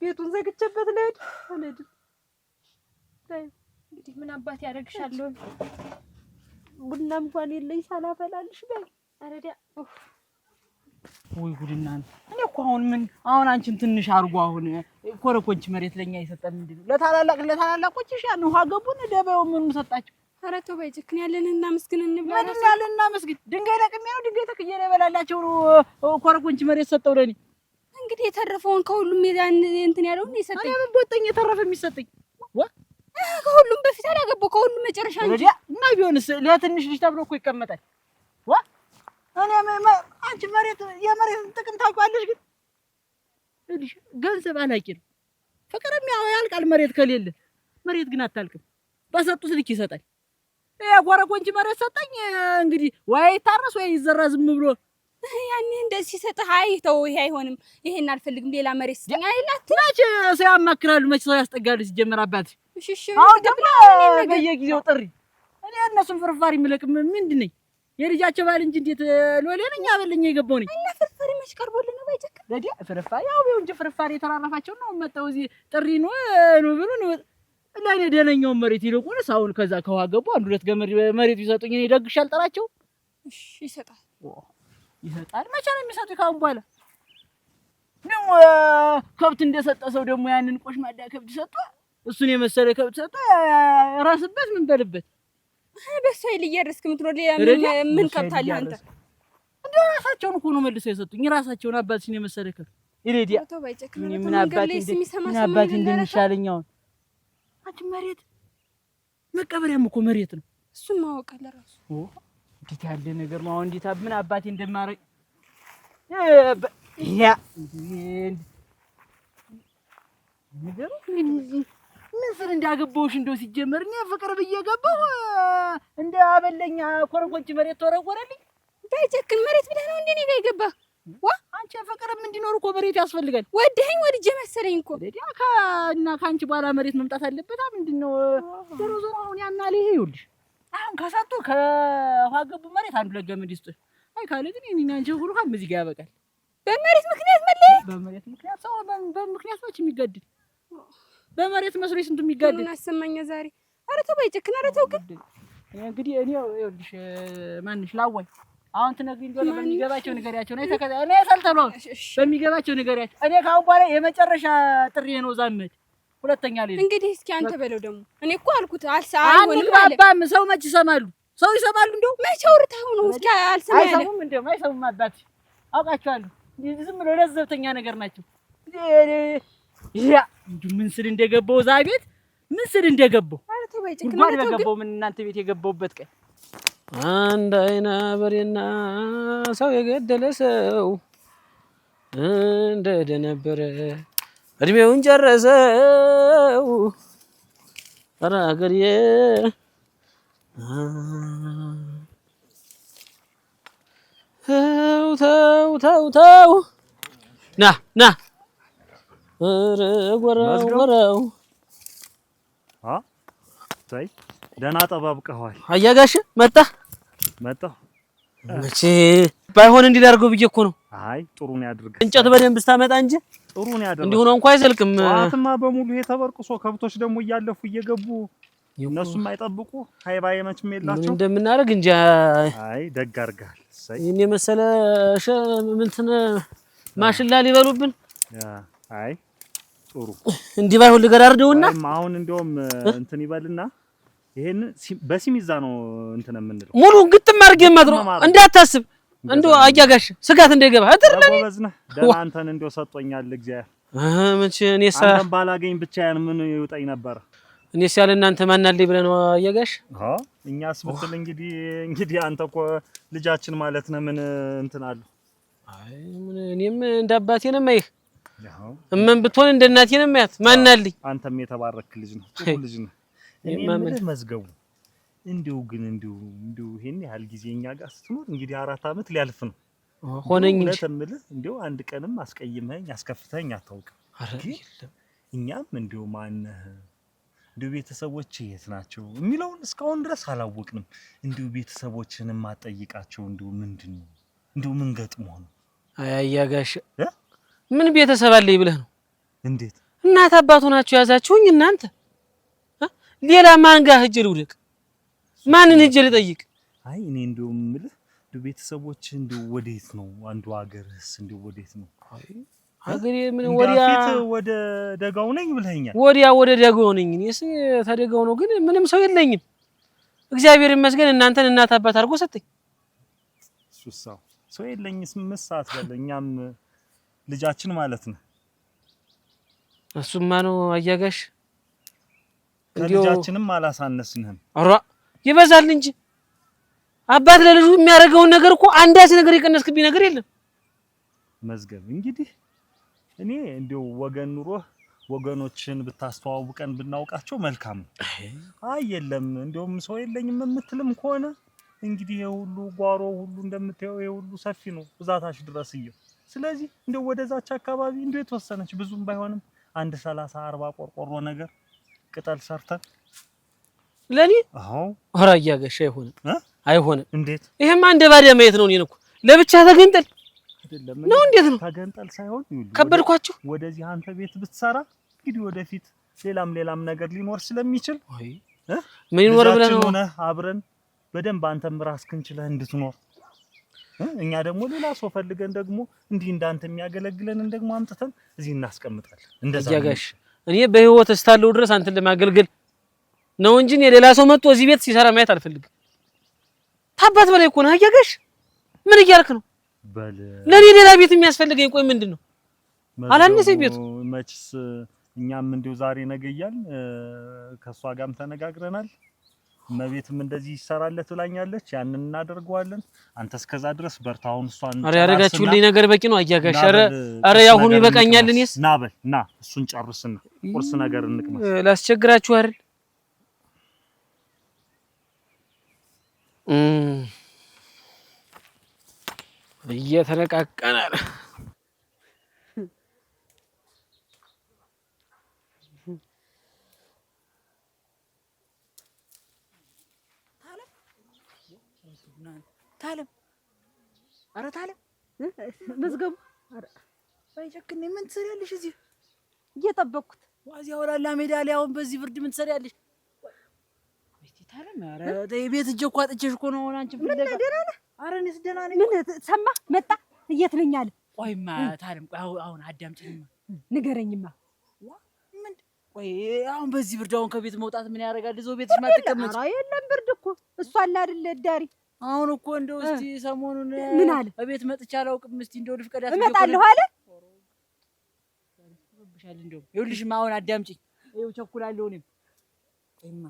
ቤቱን ዘግቼበት አልሄድም እንግዲህ ምን አባቴ ያደርግሻለሁ ቡና እንኳን የለኝ ሳላፈላልሽ በይ አረዳ ወይ ጉድ እናንተ እኔ እኮ አሁን አንቺን ትንሽ አርጎ አሁን ኮረኮንች መሬት ለኛ ይሰጣል ምንድነው ለታላላቆች ያን ውሃ ገቡን ደበው ምን ሰጣቸው ኧረ ተው በይ ጭክን ያለንና መስግን እንብላ ምን ያለንና መስግን ድንጋይ ለቅሜ ነው ድንጋይ ተክዬ ለበላላቸው ኮረኮንች መሬት ሰጠው ለኔ እንግዲህ የተረፈውን ከሁሉም እንትን ያለውን ይሰጠኝ እኔ ምን ቦጠኝ የተረፈ የሚሰጠኝ ከሁሉም በፊት አላገባው ከሁሉም መጨረሻ እንጂ እና ቢሆንስ ለትንሽ ልጅ ተብሎ እኮ ይቀመጣል እኔ አንቺ የመሬት ጥቅም ታውቂዋለሽ ግን እልሽ ገንዘብ አላቂ ነው ፍቅርም ያው ያልቃል መሬት ከሌለ መሬት ግን አታልቅም በሰጡት ልክ ይሰጣል ኮረኮንች መሬት ሰጠኝ እንግዲህ ወይ ታረስ ወይ ይዘራ ዝም ብሎ ያኔ እንደዚህ ሲሰጥህ አይ ተው ይሄ አይሆንም ይሄን አልፈልግም ሌላ መሬት ስጠኝ አይላት መቼ ሰው ያማክራሉ መቼ ሰው ያስጠጋሉ ሲጀመር አባት እሺ አሁን ደግሞ በየጊዜው ጥሪ እኔ እነሱን ፍርፋሪ ምለቅ ምንድን ነኝ የልጃቸው ባል እንጂ እንዴት ሎሌ ነኝ አበለኝ የገባው ነኝ እና ፍርፋሪ መች ቀርቦልን ነው ባይጨክ ለዲያ ፍርፋሪ ያው ቢሆን እንጂ ፍርፋሪ የተራራፋቸው ነው መጣው እዚህ ጥሪ ነው ብሎ ነው ለኔ ደነኛው መሬት ይልቁን ሳውን ከዛ ከውሃ ገቡ አንድ ሁለት ገመድ መሬት ይሰጡኝ እኔ ደግሻል ጠራቸው እሺ ይሰጣል መቼ ነው የሚሰጡኝ ካሁን በኋላ ነው ከብት እንደሰጠ ሰው ደግሞ ያንን ቆሽማዳ ከብት ሰጠ እሱን የመሰለ ከብት ሰጠ ራስበት ምን በልበት በሱ አይል እየረስክ ምትሮል ምን ከብታለህ አንተ እንደ ራሳቸውን እኮ ነው መልሰው የሰጡኝ ራሳቸውን አባትሽን የመሰለ ከብት ይሬዲያ ተው ባይጨክ ምን አባቴ እንደሚሻለኛው አንቺ መሬት መቀበሪያም እኮ መሬት ነው እሱን ማወቅ ለራሱ እንዴት ያለ ነገር ነው እንዴት ምን አባቴ እንደማረግ ያ ነገር ምን ስር እንዳገባውሽ እንደው ሲጀመር እኔ ፍቅር ብየገባው እንደ አበለኛ ኮረኮንች መሬት ተወረወረልኝ ባይጨክን መሬት ብለህ ነው እንዴ ነው የገባህ አንቺ ፍቅርም እንዲኖር እኮ መሬት ያስፈልጋል ወደኸኝ ወድጄ መሰለኝ እኮ ለዲያ እና ካንቺ በኋላ መሬት መምጣት አለበት ምንድነው ዞሮ አሁን ያናለ ይሄ ይኸውልሽ አሁን ከሰጡ ከውሃ ገቡ መሬት አንዱ ለገመድ ይስጥ አይ ካለ ግን እኔና አንቺ ሁሉ ካም እዚህ ጋር ያበቃል በመሬት ምክንያት መለየ በመሬት ምክንያት ሰው በምክንያት ነው የሚገድል በመሬት መስሎኝ ስንቱ የሚጋደል ምን አሰማኛ ዛሬ ኧረ ተው ባይጨክን ኧረ ተው ግን እንግዲህ እኔ ይኸውልሽ ማንሽ ላወይ አሁን ትነግሪኝ እንደሆነ በሚገባቸው ንገሪያቸው ነው እኔ ሰልተሎ በሚገባቸው ንገሪያቸው እኔ ካሁን በኋላ የመጨረሻ ጥሪ ነው ዛመት ሁለተኛ ላይ እንግዲህ እስኪ አንተ በለው ደግሞ እኔ እኮ አልኩት አይሆንም ማለት አባም ሰው መች ይሰማሉ ሰው ይሰማሉ እንደው መች አውርተው ነው እስኪ አልሰማ ያለ አይሰሙም እንደው አይሰሙም አባት አውቃቸዋለሁ ዝም ብሎ ለዘብተኛ ነገር ናቸው ያ ምን ስል እንደገባው እዛ ቤት ምን ስል እንደገባው ጉድጓድ በገባው ምን እናንተ ቤት የገባውበት ቀን አንድ አይና በሬና ሰው የገደለ ሰው እንደደነበረ እድሜውን ጨረሰው። ኧረ አገሬ ተው ና ኧረ ጎረው ታይ ደህና ጠባብቀዋል። አያጋሽ መጣ መቼ ባይሆን እንዲህ ላድርገው ብዬሽ እኮ ነው። አይ ጥሩ ነው ያድርግ። እንጨት በደንብ ስታመጣ እንጂ ጥሩ ነው ያድርግ። እንዲሁ ነው እንኳን አይዘልቅም። ጠዋትማ በሙሉ ይሄ ተበርቅሶ ከብቶች ደግሞ እያለፉ እየገቡ እነሱም አይጠብቁ ሃይባዬ መችም የላቸው ምን እንደምናደርግ እንጂ። አይ ደግ አድርገሃል። ይሄን የመሰለ ምንትን ማሽላ ሊበሉብን። አይ ጥሩ እንዲህ ባይሆን ልገራርደውና አሁን እንደውም እንትን ይበልና ይሄን በሲሚዛ ነው እንትን የምንለው ሙሉ ግጥም አድርጌ ማድረው እንዳታስብ። እንደው አያጋሽ ስጋት እንዳይገባ አጥርለኝ ጎበዝነህ። ደህና አንተን እንደው ሰጦኛል እግዚአብሔር። መቼ እኔስ አንተን ባላገኝ ብቻዬን ምን ይውጣኝ ነበር። እኔስ ያለ እናንተ ማናለኝ ብለህ ነው አያጋሽ? አዎ እኛስ ብትል እንግዲህ አንተ እኮ ልጃችን ማለት ነው። ምን እንትን አሉ። አይ ምን እኔም እንደ አባቴ ነው የማይህ እመን ብትሆን እንደ እናቴ ነው የማያት። ማናለኝ? አንተም የተባረክ ልጅ ነው፣ ጥሩ ልጅ ነው። እኔ ምን መዝገቡ እንዲሁ ይሄን ያህል ጊዜ እኛ ጋር ስትኖር እንግዲህ 4 አመት ሊያልፍ ነው ሆነኝ እንጂ ለተምልህ እንዲሁ አንድ ቀንም አስቀይመኝ አስከፍተኝ አታውቅም። እኛም እንዲሁ ማነህ እንዲሁ ቤተሰቦች የት ናቸው የሚለውን እስካሁን ድረስ አላወቅንም። እንዲሁ ቤተሰቦችን ማጠይቃቸው እንዲሁ ምንድነው እንዲሁ ምን ገጥሞ ነው? አያጋሽ ምን ቤተሰብ አለኝ ብለህ ነው? እንዴት እናት አባቱ ናቸው ያዛችሁኝ እናንተ? ሌላ ማን ጋር ሂጅ ልውደቅ? ማንን ሂጅ ልጠይቅ? አይ እኔ እንደው የምልህ እንደው ቤተሰቦች እንደው ወዴት ነው? አንዱ ሀገርስ እንደው ወዴት ነው? ሀገሬ ምን ወዲያ ወደ ደጋው ነኝ ብለኸኛል። ወደ ደጋው ነኝ። እኔስ ተደጋው ነው፣ ግን ምንም ሰው የለኝም። እግዚአብሔር ይመስገን እናንተን እናት አባት አድርጎ ሰጠኝ። ሰው የለኝስ መስራት በለ እኛም ልጃችን ማለት ነው። እሱማ ነው አያጋሽ። ልጃችንም አላሳነስንህም። አራ ይበዛል እንጂ አባት ለልጁ የሚያደርገውን ነገር እኮ አንዳች ነገር የቀነስክብኝ ነገር የለም። መዝገብ እንግዲህ እኔ እንደው ወገን ኑሮህ ወገኖችን ብታስተዋውቀን ብናውቃቸው መልካም ነው። አይ የለም እንደውም ሰው የለኝም የምትልም ከሆነ እንግዲህ የሁሉ ጓሮ ሁሉ እንደምታየው የሁሉ ሰፊ ነው ብዛታሽ ድረስ ይየው። ስለዚህ እንደው ወደዛች አካባቢ እንደው የተወሰነች ብዙም ባይሆንም አንድ 30-40 ቆርቆሮ ነገር ቅጠል ሰርተን ለኔ አዎ ኧረ አያጋሽ አይሆንም። እንዴት? ይሄማ እንደ ባዲያ ማየት ነው። እኔን እኮ ለብቻ ተገንጠል አይደለም ነው። እንዴት ነው ተገንጠል ሳይሆን ከበድኳችሁ። ወደዚህ አንተ ቤት ብትሰራ እንግዲህ ወደፊት ሌላም ነገር ሊኖር ስለሚችል ምን ይኖር ብለህ ነው አብረን በደንብ አንተም ራስህን ችለህ እንድትኖር እኛ ደግሞ ሌላ ሰው ፈልገን ደግሞ እንዲህ እንዳንተ የሚያገለግለንን ደግሞ አምጥተን እዚህ እናስቀምጣለን። እንደዛ አያጋሽ እኔ በህይወት እስካለሁ ድረስ አንተን ለማገልገል ነው እንጂ ሌላ ሰው መጥቶ እዚህ ቤት ሲሰራ ማየት አልፈልግም። ታባት በላይ እኮ ነው አያጋሽ። ምን እያልክ ነው? ለኔ ሌላ ቤት የሚያስፈልገኝ ቆይ ምንድነው? አላነሰ ቤቱ መችስ እኛም እንደው ዛሬ ነገ እያልን ከሷ ጋርም ተነጋግረናል። መቤትም እንደዚህ ይሰራለት ብላኛለች። ያንን እናደርገዋለን። አንተ እስከዛ ድረስ በርታውን እሷን አረ ያደረጋችሁልኝ ነገር በቂ ነው አያጋሽ። አረ ያሁኑ ይበቃኛል። እኔስ ና እሱን ጨርስና ቁርስ ነገር እንቅመስ። ላስቸግራችሁ አይደል? እየተነቃቀናል። ታለም ኧረ ታለም መዝገቡ ኧረ ባይጨክኔ ምን ትሰሪያለሽ እዚህ? እየጠበቅኩት ዋዚያ ወላላ ሜዳ ላይ አሁን በዚህ ብርድ ምን ትሰሪያለሽ? ወይኔ ታለም ኧረ ተይ ቤት እጄ እኮ አጥቼሽ እኮ ነው። አንቺ ፍለጋ ምን ደህና ነህ? ኧረ እኔስ ደህና ነኝ። ምን ሰማህ? መጣ የት ነኝ አለ። ቆይማ ታለም ቆይ አሁን አዳምጪኝማ ንገረኝማ። ምን ቆይ አሁን በዚህ ብርድ አሁን ከቤት መውጣት ምን ያደርጋል? እዛው ቤትሽ ማትቀመጭ? ኧረ የለም ብርድ እኮ እሷ አለ አይደል ዳሪ። አሁን እኮ እንደው እስቲ ሰሞኑን ምን አለ? እቤት መጥቼ አላውቅም። እስቲ እንደው ልፍቀዳት እመጣለሁ አለ። ይናፍቅሻል። እንደውም ይኸውልሽማ አሁን አዳምጪኝ። ይኸው ቸኩላለሁ እኔም ቆይማ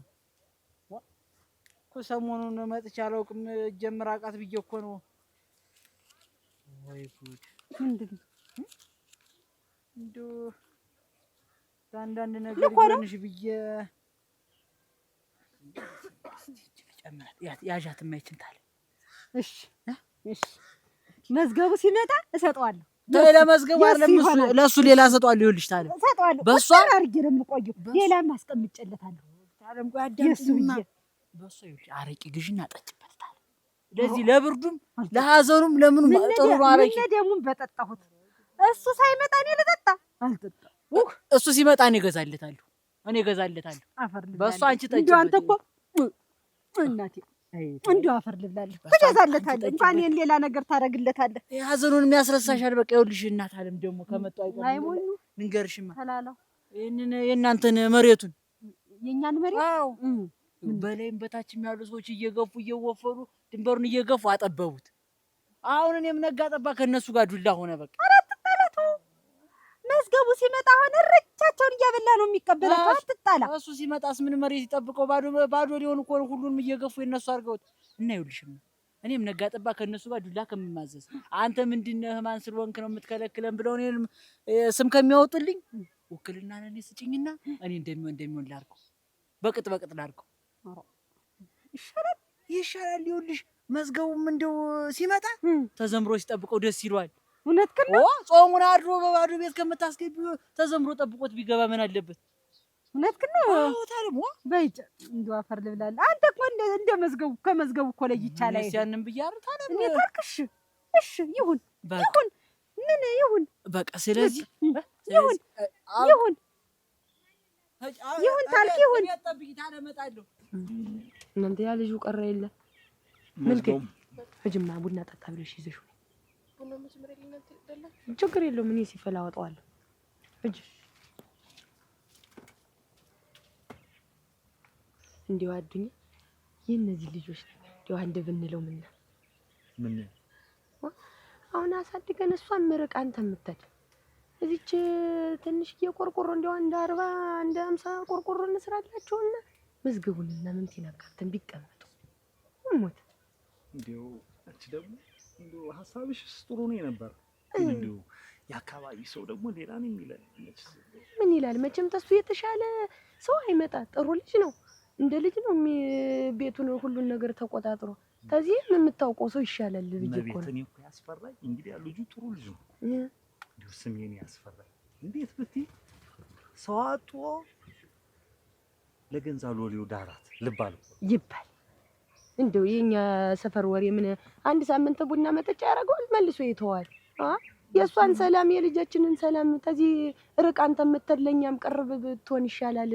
እኮ ሰሞኑን መጥቼ አላውቅም ጀምር አቃት ብዬ እኮ ነው። ወይ ጉድ! ምንድን ነው እንደው አንዳንድ ነገር ይሆንሽ ብዬ ጨምራት ያዣት የማይችልታል። እሺ እሺ መዝገቡ ሲመጣ እሰጠዋለሁ። ለመዝገቡ አይደለም ለሱ ሌላ እሰጠዋለሁ። ይኸውልሽ ታለም እሰጠዋለሁ። በሷ አድርጌ ነው የምቆየው። ሌላም አስቀምጬለታለሁ። ታለም ቆይ አዳምጪኝማ። በሷ ይኸውልሽ አረቂ ግዢና ጠጭበት ታለም። ለዚህ ለብርዱም ለሐዘኑም ለምኑም ጥሩ ነው አረቂ። ምን ደሙን በጠጣሁት እሱ ሳይመጣ እኔ ልጠጣ አልጠጣም። እሱ ሲመጣ እኔ እገዛለታለሁ። በሷ አንቺ ጠጭበት። እንደው አንተ እኮ እናቴ እንደው አፈር ልብላለሁ። ትገዛለታለህ እንኳን ይሄን ሌላ ነገር ታደርግለታለህ። ሐዘኑንም ያስረሳሻል። በቃ ይኸውልሽ እናት አለም ደግሞ ከመጣው አይቀርም ንገርሽማ። ተላላው ይሄንን የእናንተን መሬቱን የኛን መሬት አዎ በላይም በታችም ያሉ ሰዎች እየገፉ እየወፈሩ ድንበሩን እየገፉ አጠበቡት። አሁን እኔም ነጋ ጠባ ከነሱ ጋር ዱላ ሆነ። በቃ አትጣላቱ። መዝገቡ ሲመጣ አሁን እርቻቸውን እያበላ ነው የሚቀበላቸው። አትጣላ። እሱ ሲመጣስ ምን መሬት ይጠብቀው? ባዶ ሊሆን እኮ ሁሉንም እየገፉ የነሱ አድርገውት እና ይኸውልሽም እኔም ነጋ ጠባ ከነሱ ጋር ዱላ ከመማዘዝ አንተ ምንድነህ ማን ስለሆንክ ነው የምትከለክለን ብለው እኔንም ስም ከሚያወጡልኝ ውክልና ለኔ ስጭኝና እኔ እንደሚሆን ላድርገው። በቅጥ ላድርገው። ይሻላል። ይኸውልሽ መዝገቡም እንደው ሲመጣ ተዘምሮ ሲጠብቀው ደስ ይሏል። እውነትህን ነው። ጾሙን አድሮ በባዶ ቤት ከምታስገቢው ተዘምሮ ጠብቆት ቢገባ ምን አለበት? እውነትህን ነው። አዎ ታዲያ በይጭ እንደው አፈር ልብላለህ። አንተ እኮ እንደ መዝገቡ ከመዝገቡ እኮ ለይቻለ አይደል? ያንን ብያር ታዲያ እኔ ታልክሽ እሺ ይሁን ምን ይሁን በቃ ስለዚህ ይሁን ታልክ ይሁን ጠብቂ ታዲያ እመጣለሁ። እናንተ ያ ልጁ ቀረ የለ መልከ ሂጂማ ቡና ጠጣ ብለሽ ይዘሽው ቡና መስመር የለኝም። ችግር የለውም እኔ ሲፈላ አወጣዋለሁ። ሂጂ እንዲያው አዱኛ የእነዚህ ልጆች ነገር እንዲያው አንድ ብንለው ምን አሁን አሳድገን እሷን ምርቅ አንተ የምትል እዚች ትንሽዬ ቆርቆሮ እንዲያው እንደ 40 እንደ 50 ቆርቆሮ እንስራላቸውና መዝገቡንና ምን ትናካተን ቢቀመጡ ሞት እንዲያው አንቺ ደግሞ እንዲያው ሐሳብሽ ጥሩ ነው ነበር። እንዲያው የአካባቢ ሰው ደግሞ ሌላ ነው የሚለን። ምን ይላል? መቼም ተሱ የተሻለ ሰው አይመጣ። ጥሩ ልጅ ነው፣ እንደ ልጅ ነው ቤቱን ሁሉን ነገር ተቆጣጥሮ። ከዚህ የምታውቀው ሰው ይሻላል ልጅ እኮ ነው። እኔ እኮ ያስፈራኝ እንግዲህ ልጁ ጥሩ ልጅ ነው። እንዲያው ስሜን ያስፈራኝ እንዴት ብትይ ሰው አጥቶ ለገንዛ ሎሌው ዳራት ልባል ይባል። እንደው የኛ ሰፈር ወሬ ምን አንድ ሳምንት ቡና መጠጫ ያደርገዋል መልሶ ይተዋል። የእሷን ሰላም የልጃችንን ሰላም ተዚህ ርቅ አንተ የምትለኛም ቅርብ ብትሆን ይሻላል።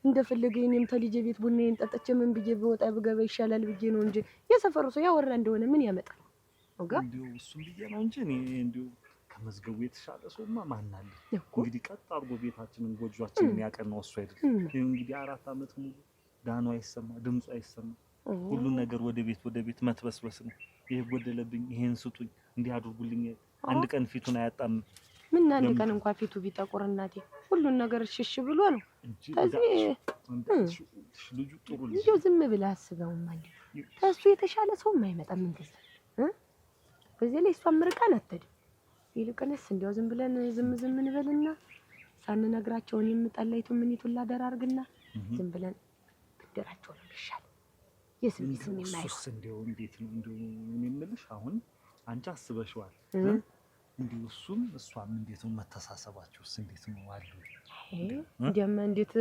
እንደፈለገ እኔም ተልጄ ቤት ቡናዬን ጠጥቼ ምን ብዬ ብወጣ ብገባ ይሻላል ብዬ ነው እንጂ የሰፈሩ ሰው ያወራ እንደሆነ ምን ያመጣል? ወጋ እንዲሁ እሱም ብዬ ነው እንጂ እኔ እንዲሁ ከመዝገቡ የተሻለ ሰውማ ማን አለ? እንግዲህ ቀጥ አድርጎ ቤታችንን ጎጆአችንን ያቀናው እሱ አይደል? እንግዲህ 4 አመት ሙሉ ዳኑ አይሰማ ድምፁ አይሰማ ሁሉን ነገር ወደ ቤት መትበስበስ ነው። ይሄ ጎደለብኝ፣ ይሄን ስጡኝ፣ እንዲህ አድርጉልኝ። አንድ ቀን ፊቱን አያጣም። ምን አንድ ቀን እንኳን ፊቱ ቢጠቁር እናቴ ሁሉን ነገር ሽሽ ብሎ ነው። ከዚህ ልጁ ጥሩ ልጅ እንደው ዝም ብለህ አስበው ማለት ከሱ የተሻለ ሰው የማይመጣም እንግዲህ በዚህ ላይ እሷም ርቃን አትሄድም። ይልቅንስ እንደው ዝም ብለን ዝም እንበልና ሳንነግራቸው እኔም ጠላይቱ ምን ይቱላ ደራርግና ዝም ብለን ብድራቸው ነው ይሻል። የስሜት ምን ማይሆን እንደው እንዴት ነው እንደው ምን የምልሽ አሁን አንቺ አስበሽዋል እንዴው እሷም እንዴት ነው መተሳሰባቸውስ እንዴት ነው አሉ እንደማ እንዴት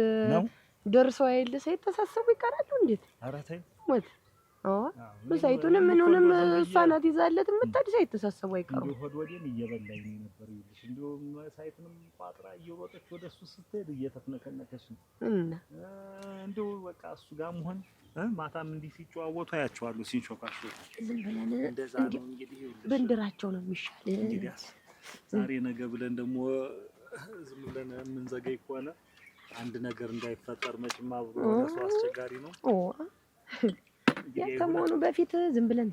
ደርሰው አይል ሳይተሳሰቡ ይቀራሉ እንዴት? ኧረ ተይ ሞት ሳይቱንም ምንንም እሷ ናት ይዛለት የምትሄድ ሳይተሳሰቡ አይቀሩ። እንደው ሆድ ወዴን እየበላኝ ነበር ይልሽ እንደው ሳይቱንም ቋጥራ እየወጣች ወደሱ ስትሄድ እየተፍነከነከሽ ነው እና እንደው በቃ እሱ ጋር መሆን ማታም እንዲህ ሲጨዋወቱ አያቸዋለሁ ሲንሾካሹ። ዝም ብለን እንደዛ ነው እንግዲህ በእንድራቸው ነው የሚሻል። እንግዲህ ዛሬ ነገ ብለን ደግሞ ዝም ብለን የምንዘገይ ከሆነ አንድ ነገር እንዳይፈጠር መቼም አብሮ ለሰው አስቸጋሪ ነው። ከመሆኑ በፊት ዝም ብለን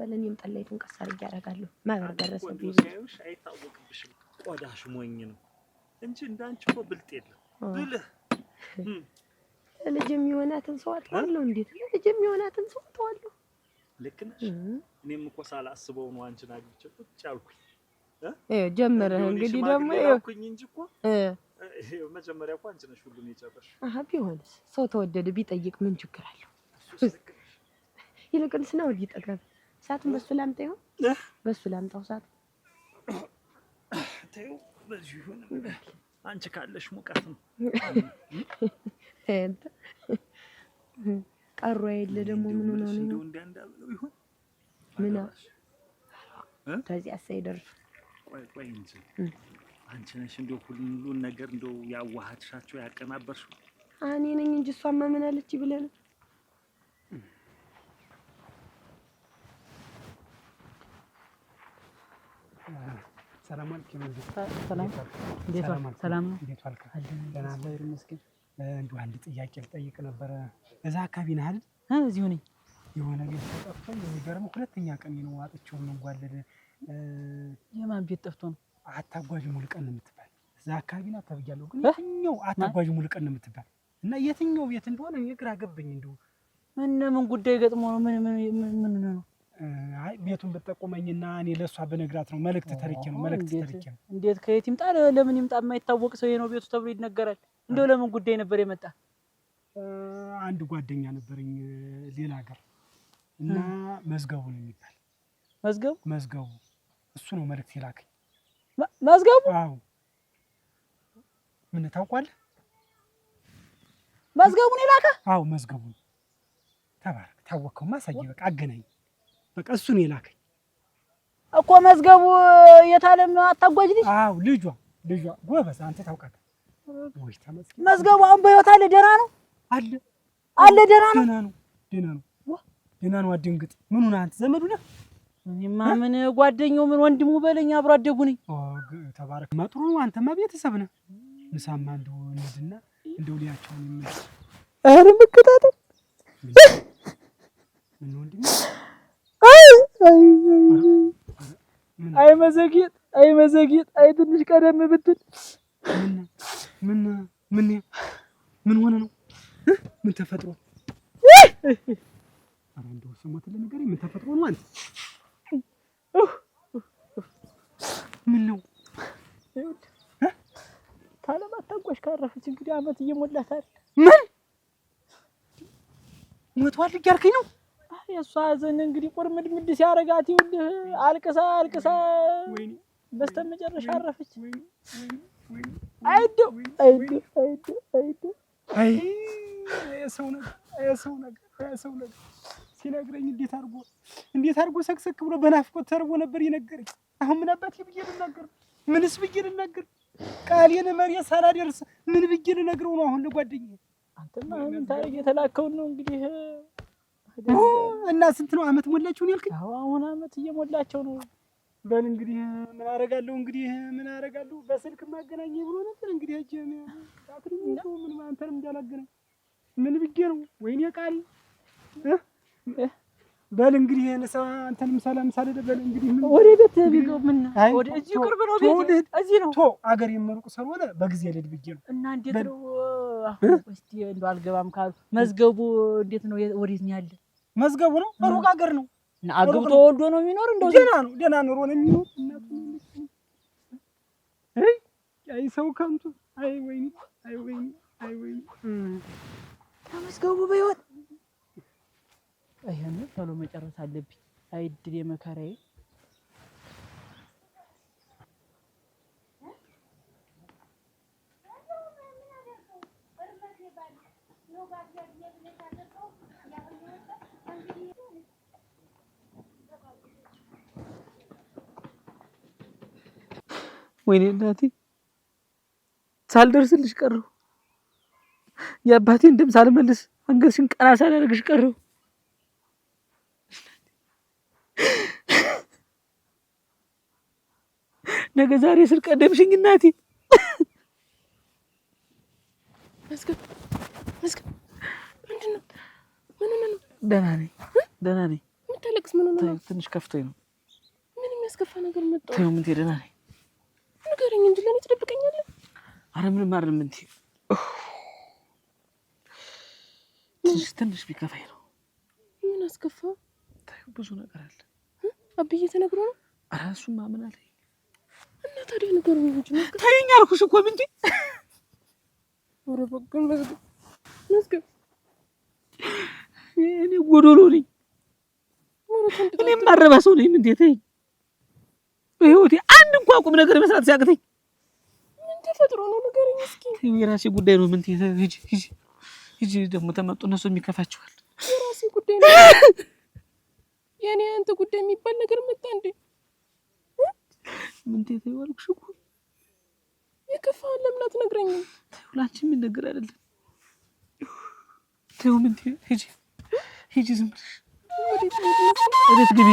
እኔም ጠላይቱን ቀስ አድርጌ አደርጋለሁ። ማበር ደረሰብኝ ሲያዩሽ አይታወቅብሽም። ቆዳሽ ሞኝ ነው። እንጂ እንዳንቺ እኮ ብልጥ የለም ብልህ ልጅ የሚሆናትን ሰው አጥዋለሁ። እንዴት ልጅ የሚሆናትን ሰው አጥዋለሁ። ልክ ነሽ። እኔም እኮ ሳላስበው ነው አንቺን አግኝቼ ቁጭ አልኩኝ። ጀመረህ እንግዲህ ደግሞ ይኸውልኝ እንጂ እኮ መጀመሪያ እኮ አንቺ ነሽ ሁሉን የጨረስሽ። ቢሆንስ ሰው ተወደደ ቢጠይቅ ምን ችግር አለው? ይልቅንስ ነው ወዲህ ጠጋብ ሰዓቱን በሱ ላምጣ ይሆን? በሱ ላምጣው ሰዓት ተይው በዚህ ይሁን። አንቺ ካለሽ ሙቀት ነው። ቀሩ አይደለ ደግሞ ምን ሆነ ነው እንደው እንዳንዳብለው ይሁን ምን ከዚህ አሳይደርስ ቆይ እንጂ አንቺ ነሽ እንደው ሁሉን ነገር እንደው ያዋሃድሻቸው ያቀናበርሽው። እኔ ነኝ እንጂ እሷማ ምን አለች ብለህ ነው? ሰላም አለይኩም። ሰላም እንዴት ዋልክ? ሰላም ነው። እንዴት ዋልክ? ደህና ነህ? ይመስገን። እንደው አንድ ጥያቄ ልጠይቅ ነበረ። እዛ አካባቢ ነህ አይደል? እዚሁ ነኝ። የሆነ ቤት ጠፍቶኝ የሚገርም ሁለተኛ ቀን ነው አጥቼው ነው ጓለደ። የማን ቤት ጠፍቶ ነው? አታጓዥ ሙሉቀን ነው የምትባል እዛ አካባቢ ናት ተብያለሁ። ግን የትኛው አታጓዥ ሙሉቀን ነው የምትባል እና የትኛው ቤት እንደሆነ ግራ ገባኝ። እንደው ምን ጉዳይ ገጥሞ ነው? ምን ነው? አይ ቤቱን በተቆመኝና እኔ ለሷ በነግራት ነው መልእክት ተርኬ ነው። እንዴት ከየት ይምጣ? ለምን ይምጣ? የማይታወቅ ሰው ነው ቤቱ ተብሎ ይነገራል። እንደው ለምን ጉዳይ ነበር የመጣ? አንድ ጓደኛ ነበረኝ ሌላ ሀገር እና መዝገቡ ነው የሚባል መዝገቡ እሱ ነው መልእክት የላከኝ። መዝገቡ? አዎ። ምን ታውቃለህ? መዝገቡን የላከ? አዎ መዝገቡ። ተባረክ። ታወቀው ማሳየ በቃ አገናኝ። በቃ እሱ ነው የላከኝ እኮ መዝገቡ። የታለም አታጓጅ ልጅ? አዎ ልጇ ጎበዝ። አንተ ታውቃለህ ወይ? ተመስገን። መዝገቡ አሁን በህይወት አለ? ደህና ነው? አለ ደህና ነው። ደህና ነው። አትደንግጥ። ምን ሆነህ አንተ? ዘመዱ ነህ? እኔማ ምን ጓደኛው ምን ወንድሙ በለኝ አብሮ አደጉ ነኝ። ተባረክ። መጥሩ አንተማ ቤተሰብ ነህ። ምሳማ እንደው እንሂድና እንደው ሊያቸው ነው ምን? ኧረ መከታተል ምን ወንድም አይ መዘግየት አይ ትንሽ ቀደም ብትል ምን ሆነ ነው? ምን ተፈጥሮ? ኧረ እንደው ስሞት ለነገር ምን ተፈጥሮ ነው አንተ? ምን ነው? ታለማት ታንቆሽ ካረፈች እንግዲህ አመት እየሞላት አይደል? ምን ሞቷል እያልከኝ ነው? የእሷ ሐዘን እንግዲህ ቁርምድምድ ሲያረጋት ይኸውልህ አልቅሳ ወይኔ በስተመጨረሻ አረፈች። አይደው አይ የሰው ነገር ሲነግረኝ እንዴት አድርጎ ሰክሰክ ብሎ በናፍቆት ተርቦ ነበር የነገረኝ። አሁን ምን አባቴ ብዬ ልናገር? ምንስ ብዬ ልናገር? ቃሌን መሬት ሳላደርስ ምን ብዬ ልነግረው ነው አሁን ለጓደኛዬ? አንተማ ምን ታረግ? የተላከውን ነው እንግዲህ። እና ስንት ነው አመት ሞላችሁ ነው ያልከኝ? አዎ አሁን አመት እየሞላቸው ነው። በል እንግዲህ ምን አደርጋለሁ? በስልክ ማገናኘ ብሎ ነበር እንግዲህ እጄ አትሪኝቶ ምን አንተንም እንዳላገናኝ ምን ብዬ ነው? ወይኔ ቃል በል እንግዲህ አንተንም ሰላም ሳልል በል እንግዲህ ምን ወደ ቤት ቢገው ምን ወደ እዚህ ቅርብ ነው ቤት እዚህ ነው አገር የመርቁ ስለሆነ በጊዜ ልድ ብዬ ነው። እና እንዴት ነው እስቲ እንደው አልገባም ካሉ መዝገቡ እንዴት ነው? ወዴት ነው ያለ? መዝገቡ ነው ሩቅ አገር ነው። እና አግብቶ ወልዶ ነው የሚኖር? እንደው ደህና ኑሮ ነው የሚኖር። አይ ሰው ከንቱ አይ ወይኔ ተመስገቡ በህይወት አይሄን ቶሎ መጨረስ አለብኝ። አይ ድል የመከራዬ ወይኔ እናቴ ሳልደርስልሽ ቀረሁ። የአባቴን ደም ሳልመልስ አንገትሽን ቀና ሳላደርግሽ ቀረሁ። ነገ ዛሬ ስል ቀደምሽኝ እናቴ። መስገብ ምንድን ነው? ደህና ነኝ። የምታለቅስ ምን ነው? ትንሽ ከፍቶኝ ነው። ምን የሚያስከፋ ነገር መጣ? ተይው ምን ደህና ነኝ። ንገረኝ እንጂ ለኔ ትደብቀኛለህ? ኧረ ምንም አይደለም እንዴ ትንሽ ቢከፋኝ ነው። ምን አስከፋ? ብዙ ነገር አለ። አብዬ ተነግሮ ነው? ኧረ እሱማ ምን አለኝ እና ታዲያ ነገሩን እንጂ ታየኝ አልኩሽ እኮ ምንድን ኧረ በቃ መዝገብ እኔ ጎዶሎ ነኝ። እኔ የማረባ ሰው ነኝ። ምን ተይኝ በህይወቴ አንድ እንኳን ቁም ነገር መስራት ሲያቅተኝ ምን ተፈጥሮ ነው ንገረኝ እስኪ። የራሴ ጉዳይ ነው። ምን ተይኝ ሂጂ ደግሞ ተመጡ እነሱ የሚከፋቸዋል። የራሴ ጉዳይ ነው። የኔ አንተ ጉዳይ የሚባል ነገር መጣ እንዴ? ምን ተይኝ አልኩሽ እኮ የከፋህን ለምን አትነግረኝም? ሁላችንም ምን ነገር አይደለም። ተይው ምን ተይኝ ሂጂ ዝም ብለሽ ወዴት ግቢ?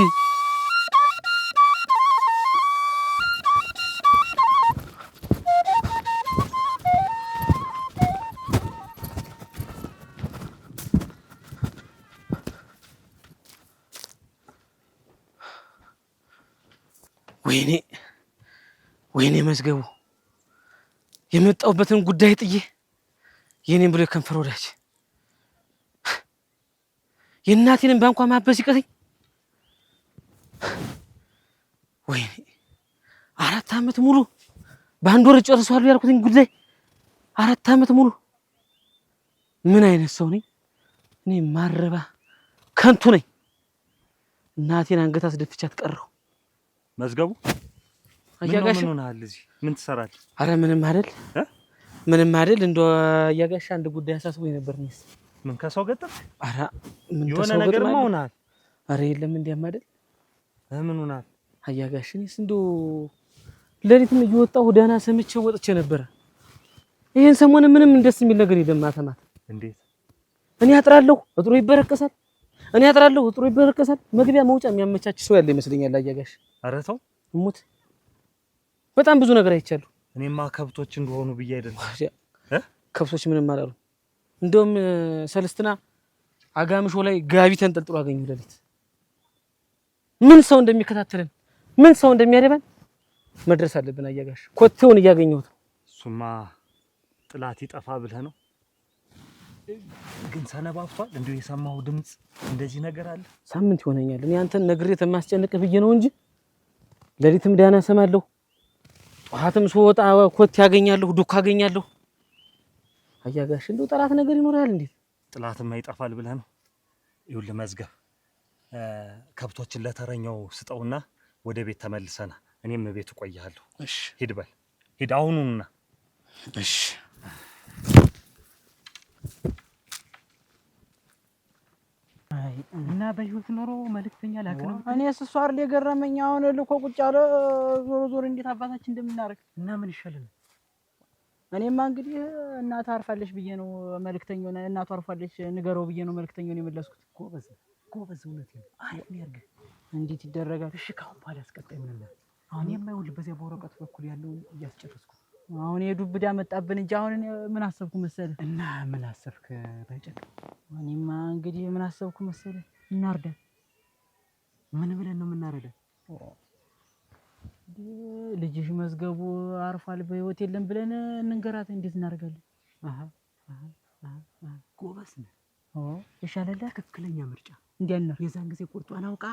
ወይኔ መዝገቡ የመጣሁበትን ጉዳይ ጥዬ የኔን ብሎ የከንፈር ወዳጅ የእናቴንም ባንኳ ማበስ ይቀተኝ። ወይኔ 4 ዓመት ሙሉ በአንድ ወር ጨርሰዋለሁ ያልኩትን ጉዳይ 4 ዓመት ሙሉ ምን አይነት ሰው ነኝ እኔ? ማረባ ከንቱ ነኝ። እናቴን አንገት አስደፍቻት ቀረሁ። መዝገቡ አያጋሽ ምን ሆነሃል? እዚህ ምን ትሰራለህ? አረ ምንም አይደል እንደው አያጋሽ አንድ ጉዳይ አሳስቦኝ ነበር። ነስ ምን ከሰው ገጠም? አረ ምን የሆነ ነገር ሆነሃል? አረ የለም እንዲያም አይደል። ምን ሆነሃል? አያጋሽ ነስ እንደው ለሊትም እየወጣሁ ደህና ሰምቼ ወጥቼ ነበር። ይሄን ሰሞን ምንም እንደስ የሚል ነገር የለም። ማተማት እንዴት እኔ አጥራለሁ እጥሩ ይበረከሳል። መግቢያ መውጫ የሚያመቻች ሰው ያለ ይመስለኛል አያጋሽ። አረ ተው እሙት በጣም ብዙ ነገር አይቻለሁ። እኔማ ከብቶች እንደሆኑ ብዬ አይደለም። ከብቶች ምንም አላሉ። እንደውም ሰለስትና አጋምሾ ላይ ጋቢ ተንጠልጥሎ አገኘሁ ለሊት። ምን ሰው እንደሚከታተለን ምን ሰው እንደሚያደባን መድረስ አለብን አያጋሽ። ኮቴውን እያገኘሁት። እሱማ ጥላት ይጠፋ ብለህ ነው። ግን ሰነባብቷል። እንደው የሰማው ድምጽ እንደዚህ ነገር አለ። ሳምንት ይሆነኛል እኔ አንተን ነግሬ ተማስጨነቅ ብዬ ነው እንጂ ለሊትም ዳና ሰማለሁ፣ ጧትም ስወጣ ኮቴ ያገኛለሁ፣ ዱካ ያገኛለሁ። አያጋሽ እንደው ጠላት ነገር ይኖራል እንዴ? ጥላትማ ይጠፋል ብለህ ነው። ይኸውልህ መዝገብ ከብቶችን ለተረኛው ስጠውና ወደ ቤት ተመልሰና እኔም ቤት እቆያለሁ። እሺ ሂድ በል ሂድ አሁኑና። እሺ እና በህይወት ኖሮ መልእክተኛ ላክ ነው። እኔስ እሱ አይደል የገረመኝ። አሁን ልኮ ቁጭ አለ ዞር እንዴት አባታችን እንደምናደርግ እና ምን ይሻላል? እኔማ እንግዲህ እናት አርፋለች ብዬ ነው መልእክተኛው እናቱ አርፋለች ንገረው ብዬ ነው መልእክተኛውን የመለስኩት። ጎበዝ እውነት ነው። አሪፍ ነው ያርገ። እንዴት ይደረጋል? እሺ ካሁን በኋላ ያስቀጣይ ምን ነው? አሁን የማይውል በዚያ በወረቀት በኩል ያለውን እያስጨረስኩ አሁን የዱብዳ መጣብን እንጂ አሁን ምን አሰብኩ መሰለ? እና ምን አሰብክ ባይጨቅ? እኔማ እንግዲህ ምን አሰብኩ መሰለ? እናርዳ። ምን ብለን ነው የምናረዳ? ልጅሽ መዝገቡ አርፏል በህይወት የለም ብለን እንንገራት። እንዴት እናደርጋለን? ጎበዝ ነህ። ይሻላል። ትክክለኛ ምርጫ። እንዴት ነው? የዛን ጊዜ ቁርጧን አውቃ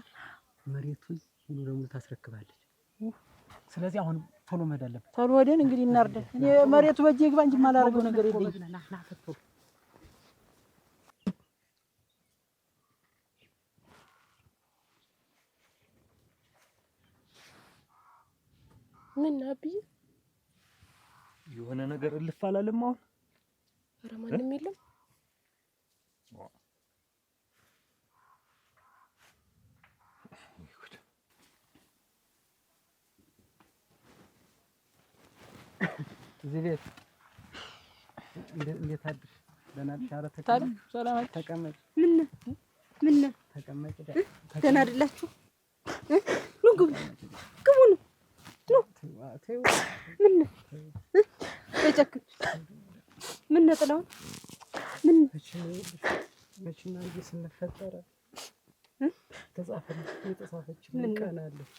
መሬቱን ሙሉ ለሙሉ ታስረክባለች። ስለዚህ አሁን ቶሎ መሄድ አለብን። ቶሎ ወደን እንግዲህ እናርዳ። እኔ መሬቱ በእጄ ይግባ እንጂ ማላረገው ነገር የለኝም። ምን አብይ የሆነ ነገር እልፍ አላለም አሁን? ኧረ ማንም የለም። እዚህ ቤት እንዴት አድርሽ? ደህና ነሽ? ኧረ ሰላም ተቀመጭ። ምን ተቀመጭ። ደህና አይደላችሁ? ኑ ግቡ ነው። ምን በጨክን ምን ጥላውን ምን መቼና እንጂ ስንፈጠረ ተጻፈች የተጻፈች ምን ቀናለች?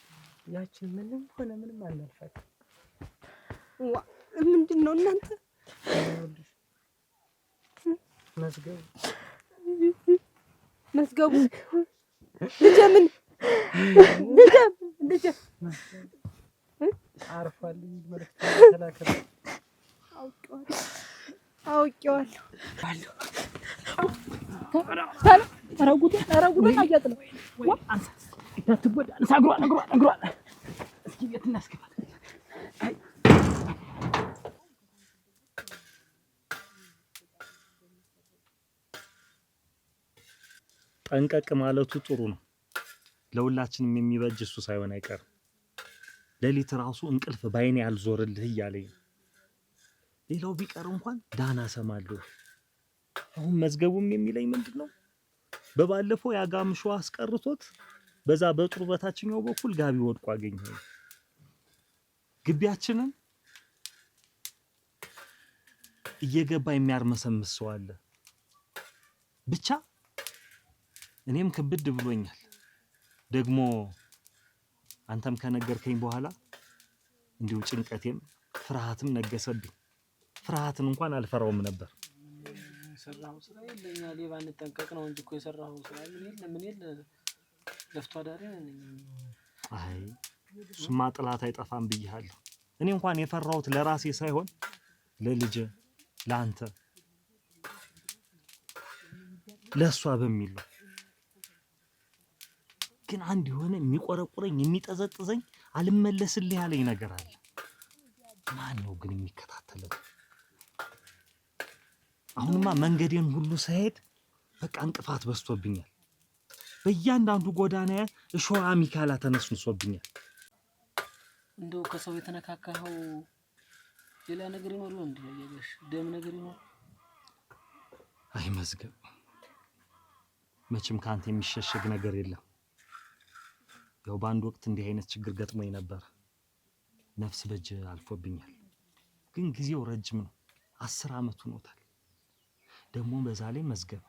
ያችን ምንም ሆነ ምንም አናልፋት። ምንድን ነው እናንተ? መዝገቡ ልጄ ምን ልጄ አርፏል መልእክት ተላከለ። አውቄዋለሁ። ረጉድ አያጥ ነው። እንዳትጎዳ እግሯን እስኪ ቤት እናስገባት። ጠንቀቅ ማለቱ ጥሩ ነው። ለሁላችንም የሚበጅ እሱ ሳይሆን አይቀርም። ሌሊት ራሱ እንቅልፍ ባይኔ ያልዞርልህ እያለኝ ሌላው ቢቀር እንኳን ዳና ሰማለሁ። አሁን መዝገቡም የሚለኝ ምንድነው በባለፈው ያጋምሾ አስቀርቶት በዛ በጥሩ በታችኛው በኩል ጋቢ ወድቆ አገኘው። ግቢያችንን እየገባ የሚያርመሰምስ ሰው አለ። ብቻ እኔም ክብድ ብሎኛል። ደግሞ አንተም ከነገርከኝ በኋላ እንዲሁ ጭንቀቴም ፍርሃትም ነገሰብኝ። ፍርሃትን እንኳን አልፈራውም ነበር። የሰራው ስራ የለኛ ሌባ እንጠንቀቅ ነው እንጂ እኮ የሰራው ስራ ምን የለ ለፍቶ አዳሪ ነኝ። አይ ስማ ጥላት አይጠፋም ብዬሃለሁ። እኔ እንኳን የፈራሁት ለራሴ ሳይሆን ለልጄ ለአንተ ለሷ በሚል ነው። ግን አንድ የሆነ የሚቆረቁረኝ የሚጠዘጥዘኝ አልመለስልህ ያለኝ ነገር አለ። ማን ነው ግን የሚከታተለው? አሁንማ መንገዴን ሁሉ ሳይሄድ በቃ እንቅፋት በስቶብኛል። በእያንዳንዱ ጎዳና እሾህ አሚካላ ተነስንሶብኛል። እንደው ከሰው የተነካካው ሌላ ነገር ይኖር ነው እንዴ? ያየሽ ደም ነገር ይኖር? አይ መዝገብ፣ መቼም ካንተ የሚሸሸግ ነገር የለም። ያው በአንድ ወቅት እንዲህ አይነት ችግር ገጥሞኝ ነበር። ነፍስ በእጅ አልፎብኛል። ግን ጊዜው ረጅም ነው። 10 ዓመት ሆኖታል። ደግሞ በዛ ላይ መዝገብ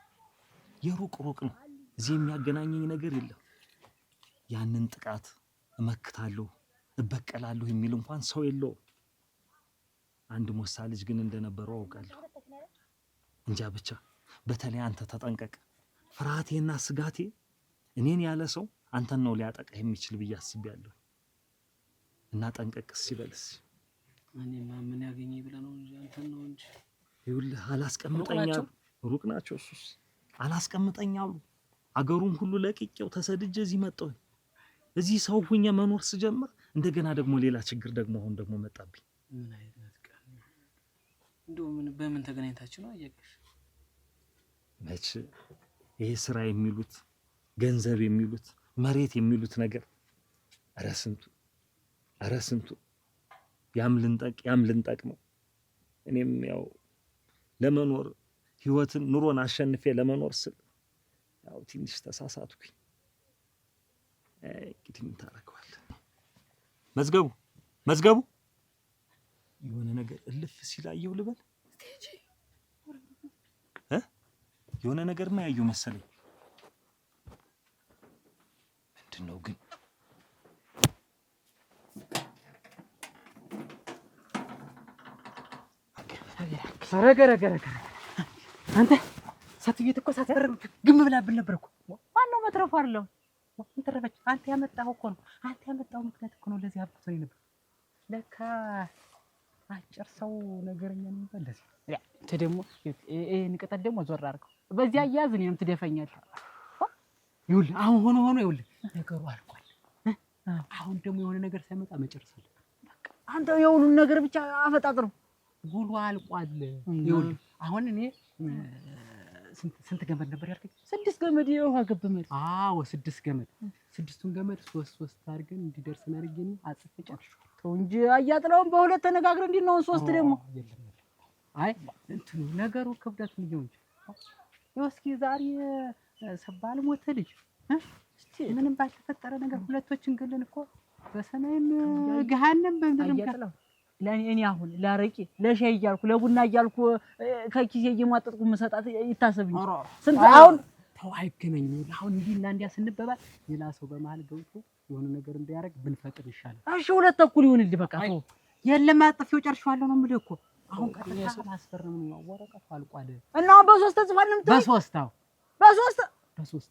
የሩቅ ነው። እዚህ የሚያገናኘኝ ነገር የለም። ያንን ጥቃት እመክታለሁ እበቀላለሁ የሚል እንኳን ሰው የለውም። አንድ ሞሳ ልጅ ግን እንደነበረው አውቃለሁ። እንጃ ብቻ በተለይ አንተ ተጠንቀቅ። ፍርሃቴና ስጋቴ እኔን ያለ ሰው አንተን ነው ሊያጠቃ የሚችል ብዬ አስቤያለሁ። እና ጠንቀቅስ ይበልስ። እኔማ ምን ያገኘኝ ብለህ ነው እንጂ አንተን ነው እንጂ። ይኸውልህ አላስቀምጠኛሉ። ሩቅ ናቸው። እሱስ አላስቀምጠኛሉ። አገሩን ሁሉ ለቅቄው ተሰድጄ እዚህ መጣሁ። እዚህ ሰው ሁኜ መኖር ስጀምር እንደገና ደግሞ ሌላ ችግር ደግሞ አሁን ደግሞ መጣብኝ። ምን አይነት ቀን እንደው ምን በምን ተገናኝታችሁ ነው አያቀሽ? መቼ ይሄ ስራ የሚሉት ገንዘብ የሚሉት መሬት የሚሉት ነገር ኧረ ስንቱ ያም ልንጠቅ ነው። እኔም ያው ለመኖር ህይወትን ኑሮን አሸንፌ ለመኖር ስል ያው ትንሽ ተሳሳትኩኝ። እንግዲህ ምን ታረጋለህ? መዝገቡ የሆነ ነገር እልፍ ሲላየው ልበል የሆነ ነገር ማያየው መሰለኝ። ምንድነው ግን? ረገረገረ አንተ ሳትየት እኮ ሳትበረም ግም ብላብን ነበር እኮ። ማነው መትረፉ አይደለም? እንተረፈች አንተ ያመጣው እኮ ነው። አንተ ያመጣው ምክንያት እኮ ነው ለዚህ አብቶኝ ነበር። ለካ አጭር ሰው ነገረኛ ነው እንደዚህ። አንተ ደግሞ ንቀጠል ደግሞ ዞር አድርገው በዚያ አያዝ እኔንም ትደፈኛለህ። ይኸውልህ አሁን ሆኖ ይኸውልህ ነገሩ አልቋል። አሁን ደግሞ የሆነ ነገር ሳይመጣ መጨረስ አለ። በቃ አንተ የሁሉን ነገር ብቻ አፈጣጥረው ጉሉ አልቋል። ይኸውልህ አሁን እኔ ስንት ገመድ ነበር ያልከኝ? 6 ገመድ የውሃ ገመድ። አዎ 6 ገመድ። 6ቱን ገመድ 3 አድርገን እንዲደርሰን አድርገን አጽፌ ጨርሻለሁ። ተው እንጂ አያጥለውም። በሁለት ተነጋግረን እንዴት ነው 3 ደግሞ? አይ እንትኑ ነገሩ ክብደቱን ይኸው እንጂ እስኪ ዛሬ ሰባል ሞተ ልጅ ምንም ባልተፈጠረ ነገር ሁለቶችን ገለን እኮ በሰማይም ገሃነም በምድርም አያጥለው ለኔ አሁን ላረቂ ለሻይ እያልኩ ለቡና እያልኩ ከኪሴ እየማጠጥኩ መሰጣት ይታሰብኝ። ስንት አሁን ተው አይገናኝም። አሁን እንዲና እንዲያ ስንበባል ሌላ ሰው በመሃል ገብቶ የሆነ ነገር እንዲያደርግ ብንፈቅድ ይሻላል። እሺ 2 ተኩል ይሁንልህ በቃ። ተው የለም አጥፊው ጨርሻለሁ ነው የምልህ እኮ አሁን ቀጥታ ማስፈረም ነው ወረቀቱ አልቋል እና በ3 ተጽፏል ነው በ3 አዎ በ3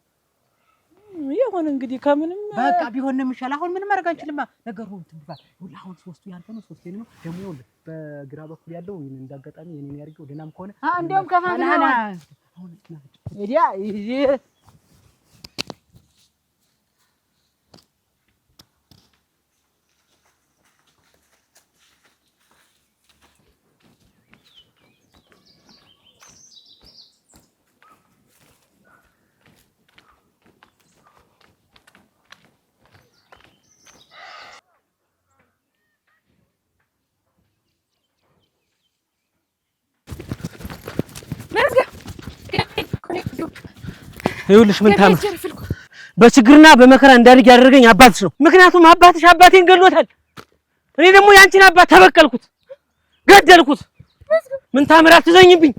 ይሁን እንግዲህ ከምንም በቃ ቢሆን ነው የሚሻል አሁን ምንም ማድረግ አንችልም ነገሩ እንትን ይባል ሁሉ አሁን 3ቱ ያንተ ነው 3 ነው ደግሞ ይኸውልህ በግራ በኩል ያለው ይሄን እንዳጋጣሚ የኔን ያርገው ደናም ከሆነ እንደውም ከፋፍለና አሁን እዲያ ይሄ ይኸውልሽ ምን ታምር በችግርና በመከራ እንዳድግ ያደረገኝ አባትሽ ነው። ምክንያቱም አባትሽ አባቴን ገሎታል። እኔ ደግሞ ያንቺን አባት ተበቀልኩት፣ ገደልኩት። ምን ታምር አትዘኝብኝ።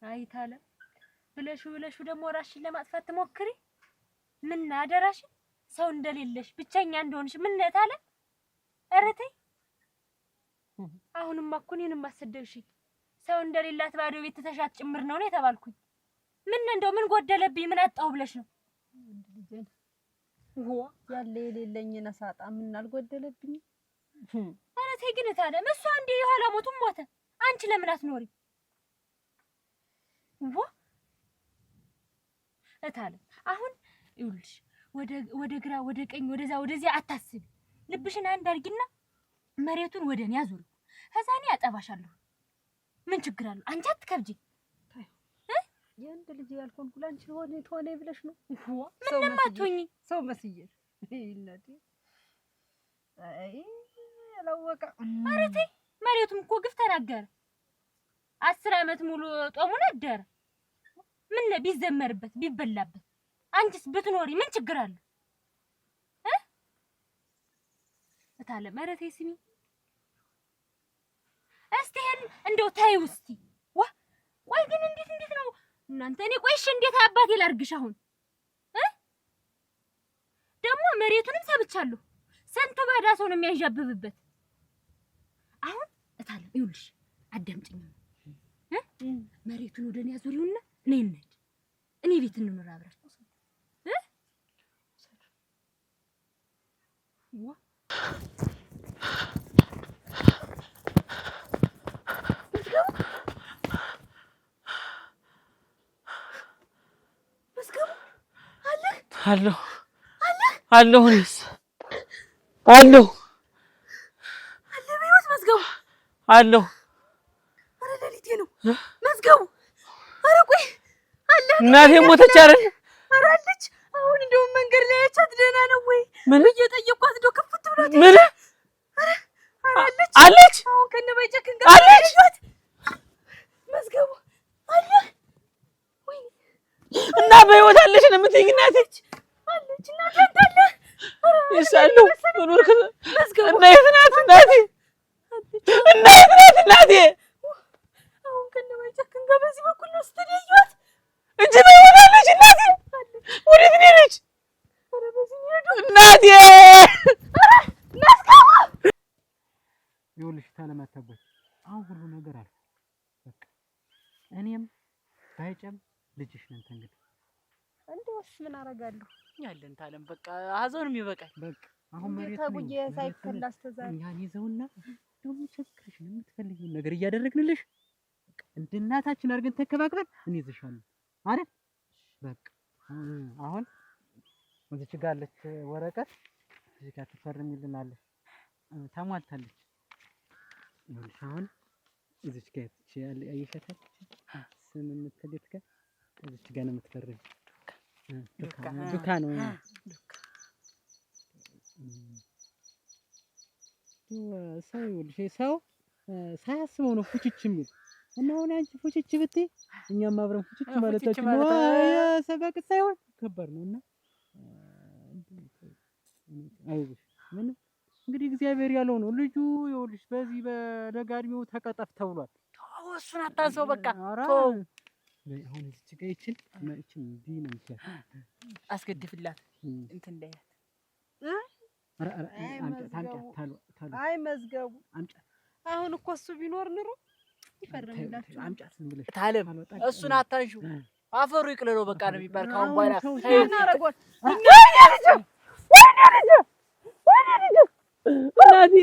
አይታለም ብለሽ ደግሞ ራስሽን ለማጥፋት ትሞክሪ። ምን አደራሽ ሰው እንደሌለሽ ብቻኛ እንደሆንሽ ምን ታለ ኧረ ተይ። አሁንማ እኮ እኔንም አሰደብሽኝ። ሰው እንደሌላት ባዶ ቤት ተሻት ጭምር ነው የተባልኩኝ። ምን እንደው ምን ጎደለብኝ ምን አጣው ብለሽ ነው? ያለ የሌለኝ ነሳጣ ምን አልጎደለብኝ? ኧረ ተይ ግን ታለ እሷ እንደ የኋላ ሞቱም ሞተ። አንቺ ለምን አትኖሪ? እታለ አሁን ይኸውልሽ ወደ ግራ ወደ ቀኝ ወደዛ ወደዚያ አታስቢ። ልብሽን አንድ አድርጊና መሬቱን ወደኔ ያዙሪ። ከዛኔ አጠባሻለሁ። ምን ችግር አለው? አንቺ አትከብጂ። የአንድ ልጅ ያልኩን ሁላንቺ ሆነ ብለሽ ነው? ምንም አትሆኚ። ሰው መስየሽ ይነዲ አይ አላወቀ። ኧረ ተይ መሬቱም እኮ ግፍ ተናገረ። 10 ዓመት ሙሉ ጦሙን አደረ። ምን ቢዘመርበት ቢበላበት አንቺስ ብትኖሪ ምን ችግር አለው? እታለ መረቴ ስሚ እስቲህን እንደው ታዩ እስቲ ወይ ግን እንዴት ነው እናንተ? እኔ ቆይሽ እንዴት አባቴ ላርግሽ? አሁን ደግሞ መሬቱንም ሰብቻለሁ። ስንቱ ባዳ ሰው ነው የሚያዣብብበት። አሁን እታለ ይኸውልሽ አዳምጪኝ። መሬቱን ወደኔ ያዙሪውና ነይ እንሂድ። እኔ ቤት እንኖር አብረን አለሁ እኔስ አለሁ በሕይወት መዝገቡ አለሁ። ኧረ ሌሊቴ ነው መዝገቡ። ኧረ ቆይ አለ እናቴ ሞተች አይደል? ኧረ አለች። አሁን እንደውም መንገድ ላይ ያቻት ደህና ነው ወይ እየጠየኳት እንደው ከፍት ብሏት ምን ኧረ አለች። አሁን ከነባይጨክን ጋር አለች መዝገቡ አለ ወይ እና በሕይወት አለች ነው የምትይኝ? እናቴ አለች እናቴ አንተ አለ ይሳሉ ኑር መዝገቡ እና የት ናት እናቴ? እና የት ናት እናቴ? አሁን ከነባይጨክን ጋር በዚህ በኩል ነው ስትደያዩት እንጂ በሕይወት አለች እናቴ። ወዴት ነው የሄደች እናቴ? ይኸውልሽ ታለማታበት አሁን ሁሉ ነገር አለ። በቃ እኔም ባይጨም ልጅሽ ነን። እንግዲህ እንደውስ ምን አደርጋለሁ? ያለን ታለም በቃ ሀዘኑም ይበቃል። በቃ አሁን መሬት ተጉዬ ሳይፈላ አስተዛሪ እኛን ይዘውና ደግሞ ቸክረሽ ነው የምትፈልጊውን ነገር እያደረግንልሽ እንደ እናታችን አድርገን ተከባክበን እንይዝሻለን አይደል? በቃ አሁን እዚች ጋር አለች ወረቀት፣ እዚህ ጋር ትፈርሚልናለች። ተሟልታለች። ይኸውልሽ አሁን እዚች ጋር አየሻታች ስም የምትልት ጋር እዚች ጋር ነው የምትፈርሚ። ዱካ ነው ሰው ይኸውልሽ ሰው ሳያስበው ነው ፉችች የሚል እና አሁን አንቺ ፉችች ብትይ እኛም አብረን ፉችች ማለታችን ነው። ሰበቅ ሳይሆን ከባድ ነውና አይዞሽ ምን እንግዲህ እግዚአብሔር ያለው ነው። ልጁ ይኸውልሽ በዚህ በለጋ እድሜው ተቀጠፍ ተብሏል። ተው እሱን አታንሰው በቃ ተው። አሁን እዚች ጋር ይችን እንዲህ ነው ይችላል አስገድፍላት እንትን እንዳይላት አይ መዝገቡ አሁን እኮ እሱ ቢኖር ኑሮ ይፈርምላችሁ። አምጫት ዝም ብለሽ ታለም እሱን አታንሺው። አፈሩ ይቅለለው በቃ ነው የሚባል ካሁን በኋላ እናረጋው። እናቴ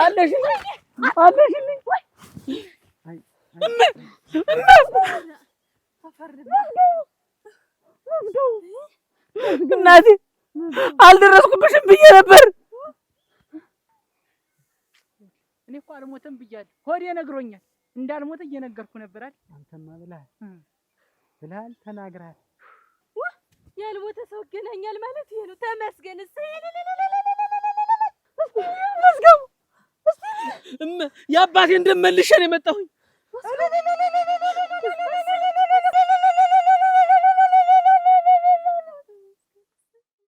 አለሽልኝ እናቴ አልደረስኩብሽም ብዬ ነበር። እኔ እኮ አልሞተም ብያለሁ። ሆዴ ነግሮኛል እንዳልሞተ እየነገርኩ ነበር አይደል? አንተማ ብለሃል ተናግረሃል። ያልሞተ ሰው ይገናኛል ማለት ይሄ ነው። ተመስገን መዝገቡ የአባቴን ደም መልሼ ነው የመጣሁኝ።